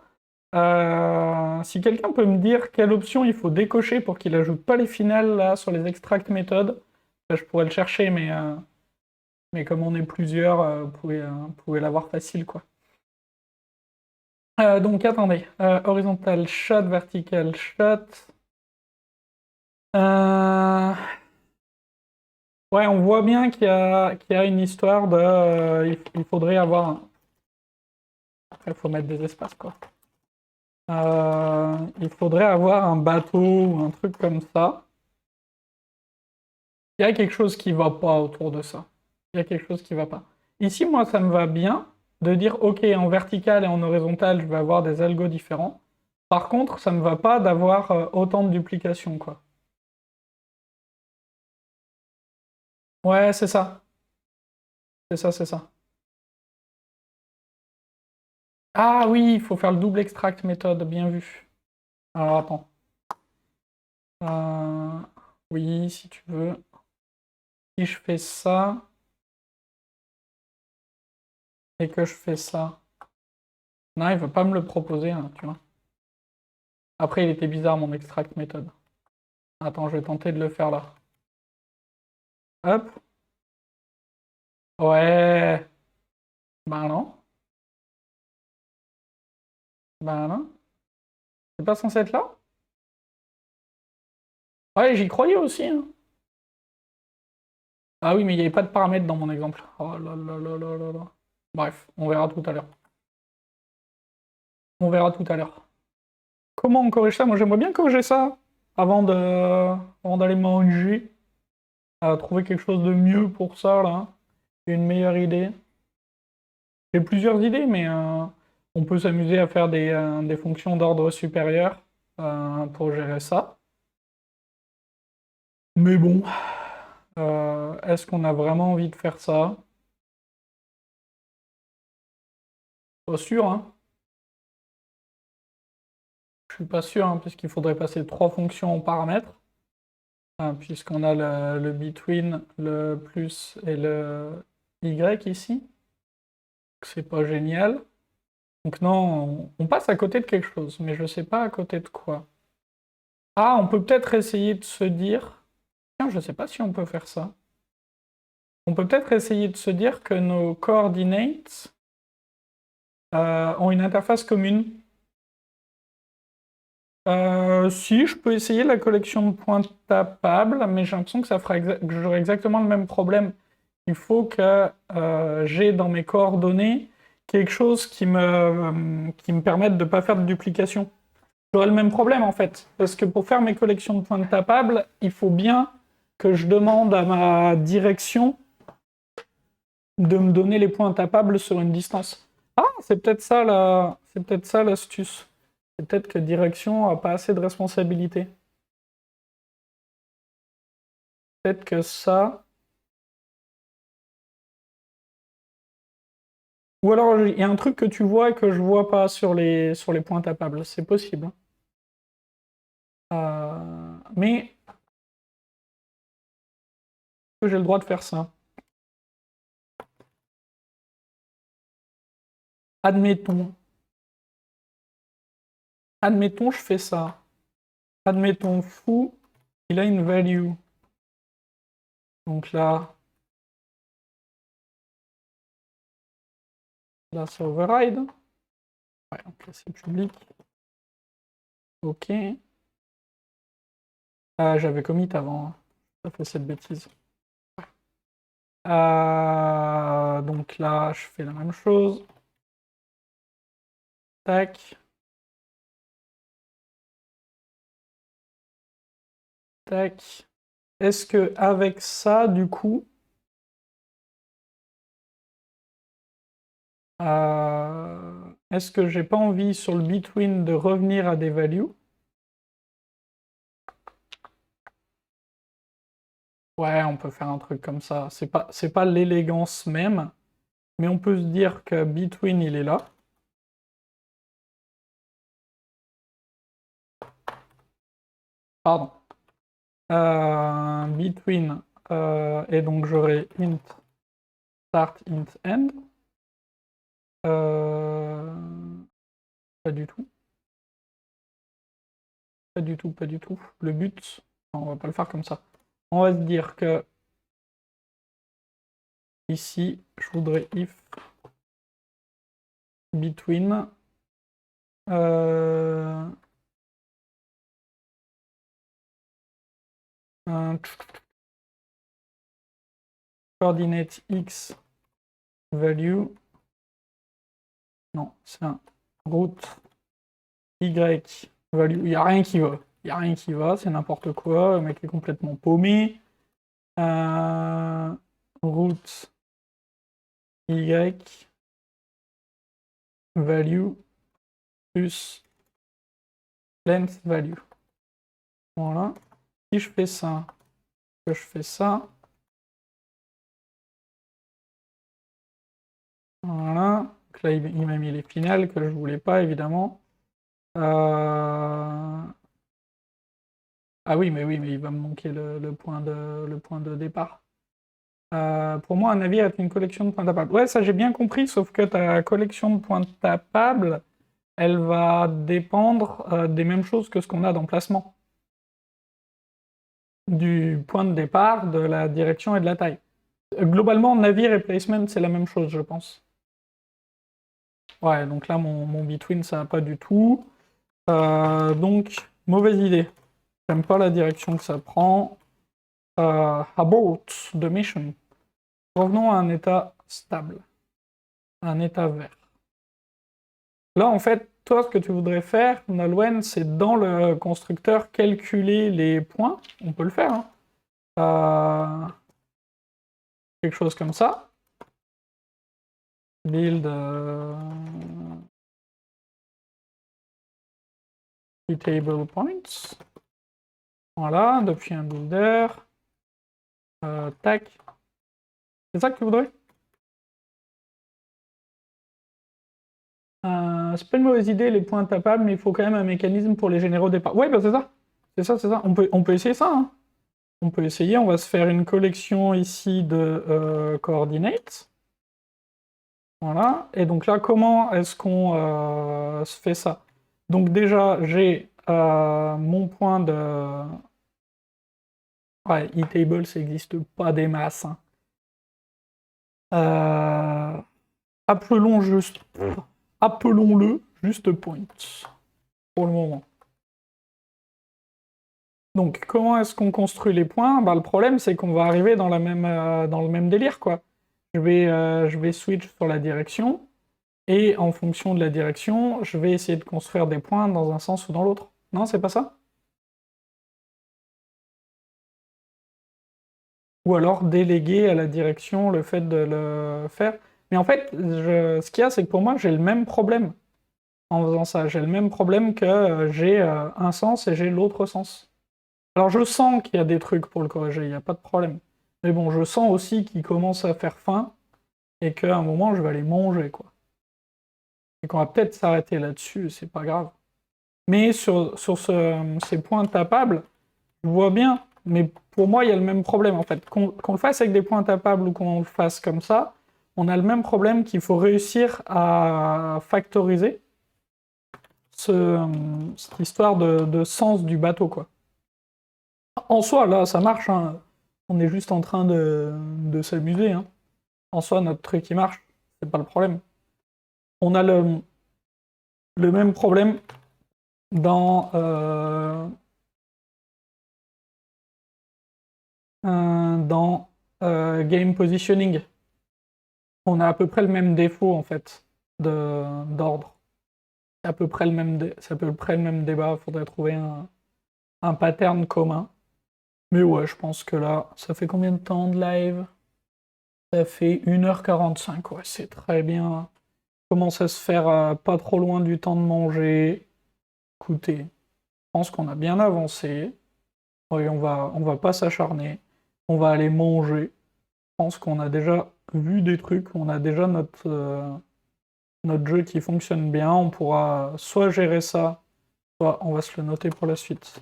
[SPEAKER 1] Si quelqu'un peut me dire quelle option il faut décocher pour qu'il ajoute pas les finales, là, sur les extract méthodes, je pourrais le chercher, mais comme on est plusieurs, vous pouvez l'avoir facile, quoi. Donc, attendez. Horizontal shot, vertical shot... Euh, Ouais, on voit bien qu'il y a une histoire de... il faudrait avoir... Après, il faut mettre des espaces, quoi. Il faudrait avoir un bateau ou un truc comme ça. Il y a quelque chose qui va pas autour de ça. Il y a quelque chose qui va pas. Ici, moi, ça me va bien de dire, OK, en vertical et en horizontal, je vais avoir des algos différents. Par contre, ça me va pas d'avoir autant de duplication, quoi. Ouais, c'est ça. C'est ça, c'est ça. Ah oui, il faut faire le double extract méthode, bien vu. Alors, attends. Euh, oui, si tu veux. Si je fais ça et que je fais ça. Non, il veut pas me le proposer, hein, tu vois. Après, il était bizarre mon extract méthode. Attends, je vais tenter de le faire là. Hop. Ouais. Ben non. Ben non. C'est pas censé être là? Ouais, j'y croyais aussi, hein. Ah oui, mais il n'y avait pas de paramètres dans mon exemple. Oh là là là là là là. Bref, on verra tout à l'heure. On verra tout à l'heure. Comment on corrige ça? Moi, j'aimerais bien corriger ça avant d'aller manger. Trouver quelque chose de mieux pour ça, là. Une meilleure idée. J'ai plusieurs idées, mais on peut s'amuser à faire des fonctions d'ordre supérieur pour gérer ça. Mais bon, est-ce qu'on a vraiment envie de faire ça? Pas sûr, hein. Je suis pas sûr, hein, puisqu'il faudrait passer trois fonctions en paramètres, puisqu'on a le between, le plus et le y ici. C'est pas génial. Donc non, on passe à côté de quelque chose, mais je sais pas à côté de quoi. Ah, on peut peut-être essayer de se dire... Tiens, je sais pas si on peut faire ça. On peut peut-être essayer de se dire que nos coordinates ont une interface commune. Si, je peux essayer la collection de points tapables, mais j'ai l'impression que que j'aurai exactement le même problème. Il faut que j'ai dans mes coordonnées quelque chose qui me permette de ne pas faire de duplication. J'aurai le même problème en fait, parce que pour faire mes collections de points tapables, il faut bien que je demande à ma direction de me donner les points tapables sur une distance. Ah, c'est peut-être ça l'astuce. C'est peut-être que direction a pas assez de responsabilité. Peut-être que ça. Ou alors il y a un truc que tu vois et que je vois pas sur les points tapables. C'est possible, hein. Mais j'ai le droit de faire ça. Admettons. Admettons, je fais ça. Admettons, fou, il a une value. Donc là, c'est override. Ouais, donc là, c'est public. Ok. J'avais commit avant, hein. Ça fait cette bêtise. Donc là, je fais la même chose. Tac. Tac. Est-ce que avec ça, du coup, est-ce que j'ai pas envie sur le between de revenir à des values? Ouais, on peut faire un truc comme ça. C'est pas l'élégance même, mais on peut se dire que between, il est là. Pardon. Between, et donc j'aurai int start, int end. Pas du tout. Pas du tout, pas du tout. Le but, non, on va pas le faire comme ça. On va se dire que ici, je voudrais if between coordinate x value. Non, c'est un root y value. Il n'y a rien qui va. Il n'y a rien qui va, c'est n'importe quoi. Le mec est complètement paumé. Root y value plus length value. Voilà. Si je fais ça, que je fais ça. Voilà. Donc là, il m'a mis les finales que je voulais pas, évidemment. Ah oui, mais il va me manquer le point de départ. Pour moi, un navire est une collection de points tapables. Ouais, ça j'ai bien compris, sauf que ta collection de points tapables, elle va dépendre des mêmes choses que ce qu'on a d'emplacement. Du point de départ, de la direction et de la taille. Globalement, navire et placement, c'est la même chose, je pense. Ouais, donc là, mon between, ça va pas du tout. Donc, mauvaise idée. J'aime pas la direction que ça prend. Abort the mission. Revenons à un état stable. Un état vert. Là, en fait, toi, ce que tu voudrais faire, Nolwenn, c'est dans le constructeur calculer les points. On peut le faire. Hein. Quelque chose comme ça. Build table points. Voilà, depuis un builder. Tac. C'est ça que tu voudrais? C'est pas une mauvaise idée, les points tapables, mais il faut quand même un mécanisme pour les générer au départ. Ouais, bah c'est ça. C'est ça, c'est ça. On peut essayer ça. Hein. On peut essayer. On va se faire une collection ici de coordinates. Voilà. Et donc là, comment est-ce qu'on se fait ça? Donc déjà, j'ai mon point de... Ouais, eTable, ça n'existe pas des masses. Hein. Appelons juste... Appelons-le juste point. Pour le moment. Donc, comment est-ce qu'on construit les points? Bah, le problème, c'est qu'on va arriver dans le même délire, quoi. Je vais switch sur la direction, et en fonction de la direction, je vais essayer de construire des points dans un sens ou dans l'autre. Non, c'est pas ça? Ou alors déléguer à la direction le fait de le faire. Mais en fait, ce qu'il y a, c'est que pour moi, j'ai le même problème en faisant ça. J'ai le même problème que j'ai un sens et j'ai l'autre sens. Alors je sens qu'il y a des trucs pour le corriger, il n'y a pas de problème. Mais bon, je sens aussi qu'il commence à faire faim et qu'à un moment, je vais aller manger, quoi. Et qu'on va peut-être s'arrêter là-dessus, c'est pas grave. Mais sur ces points tapables, je vois bien, mais pour moi, il y a le même problème, en fait. Qu'on le fasse avec des points tapables ou qu'on le fasse comme ça, on a le même problème qu'il faut réussir à factoriser cette histoire de sens du bateau, quoi. En soi, là, ça marche, hein. On est juste en train de s'amuser. Hein. En soi, notre truc, il marche. C'est pas le problème. On a le même problème dans game positioning. On a à peu près le même défaut, en fait, d'ordre. C'est à peu près le même débat. Il faudrait trouver un pattern commun. Mais ouais, je pense que là, ça fait combien de temps de live? Ça fait 1h45, ouais, c'est très bien. Commence à se faire pas trop loin du temps de manger. Écoutez, je pense qu'on a bien avancé. Oui, on va pas s'acharner. On va aller manger. Je pense qu'on a déjà vu des trucs, on a déjà notre jeu qui fonctionne bien, on pourra soit gérer ça, soit on va se le noter pour la suite.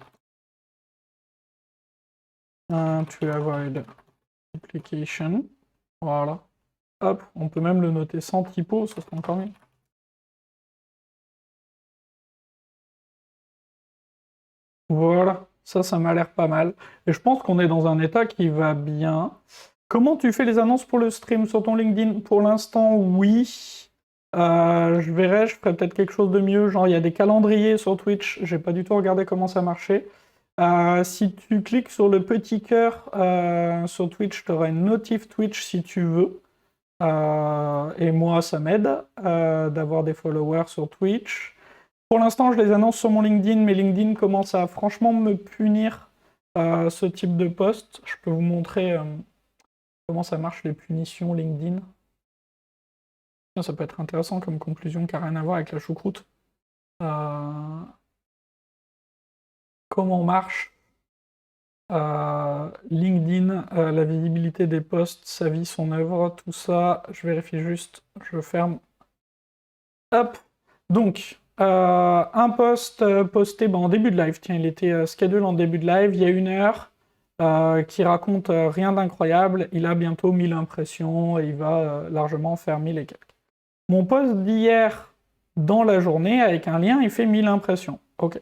[SPEAKER 1] To avoid duplication. Voilà. Hop, on peut même le noter sans typo, ça sera encore mieux. Voilà, ça m'a l'air pas mal. Et je pense qu'on est dans un état qui va bien. Comment tu fais les annonces pour le stream sur ton LinkedIn? Pour l'instant, oui. Je verrai, je ferai peut-être quelque chose de mieux. Genre, il y a des calendriers sur Twitch. J'ai pas du tout regardé comment ça marchait. Si tu cliques sur le petit cœur sur Twitch, tu auras une notif Twitch si tu veux. Et moi, ça m'aide d'avoir des followers sur Twitch. Pour l'instant, je les annonce sur mon LinkedIn, mais LinkedIn commence à franchement me punir ce type de post. Je peux vous montrer comment ça marche les punitions LinkedIn. Ça peut être intéressant comme conclusion qui n'a rien à voir avec la choucroute. Comment marche LinkedIn, la visibilité des posts, sa vie, son œuvre, tout ça. Je vérifie juste, je ferme. Hop. Donc, un post posté en début de live, tiens, il était schedule en début de live, il y a 1 heure, qui raconte rien d'incroyable, il a bientôt 1000 impressions, et il va largement faire 1000 et quelques. Mon post d'hier, dans la journée, avec un lien, il fait 1000 impressions, ok.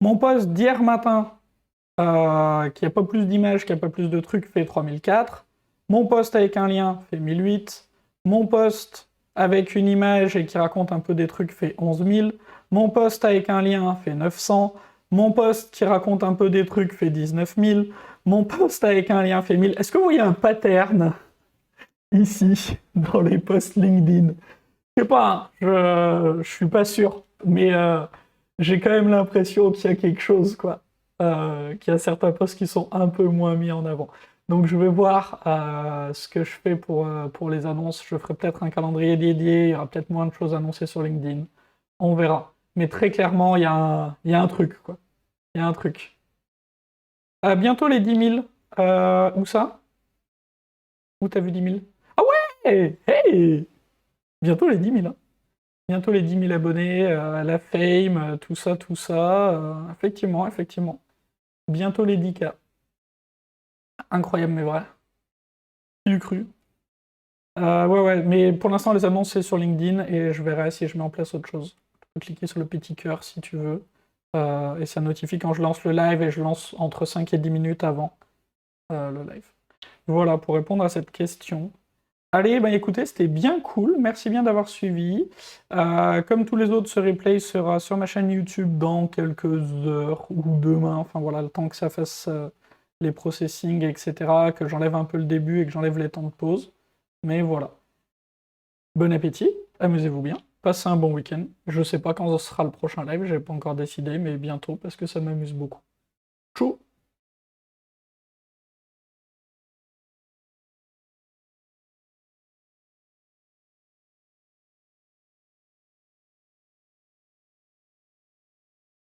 [SPEAKER 1] Mon post d'hier matin, qui n'a pas plus d'images, qui n'a pas plus de trucs, fait 3004. Mon post avec un lien fait 1008. Mon post avec une image et qui raconte un peu des trucs fait 11 000. Mon post avec un lien fait 900. Mon post qui raconte un peu des trucs fait 19 000. Mon post avec un lien fait 1000. Est-ce que vous voyez un pattern ici, dans les posts LinkedIn? Je sais pas, je suis pas sûr, mais j'ai quand même l'impression qu'il y a quelque chose, quoi. Qu'il y a certains posts qui sont un peu moins mis en avant. Donc je vais voir ce que je fais pour les annonces. Je ferai peut-être un calendrier dédié, il y aura peut-être moins de choses annoncées sur LinkedIn. On verra. Mais très clairement, il y a un truc, quoi. Il y a un truc. Bientôt les 10 000. Où ça? Où t'as vu 10 000? Ah ouais! Hey! Bientôt les 10 000, hein. Bientôt les 10 000 abonnés, la fame, tout ça, tout ça. Effectivement, effectivement. Bientôt les 10K. Incroyable, mais vrai. Qui l'eût cru? Ouais, mais pour l'instant, les annonces, c'est sur LinkedIn et je verrai si je mets en place autre chose. Tu peux cliquer sur le petit cœur si tu veux. Et ça notifie quand je lance le live et je lance entre 5 et 10 minutes avant le live. Voilà, pour répondre à cette question. Allez, bah écoutez, c'était bien cool. Merci bien d'avoir suivi. Comme tous les autres, ce replay sera sur ma chaîne YouTube dans quelques heures ou demain. Enfin voilà, le temps que ça fasse les processing, etc. Que j'enlève un peu le début et que j'enlève les temps de pause. Mais voilà. Bon appétit, amusez-vous bien, passez un bon week-end. Je sais pas quand ce sera le prochain live, j'ai pas encore décidé, mais bientôt parce que ça m'amuse beaucoup. Ciao!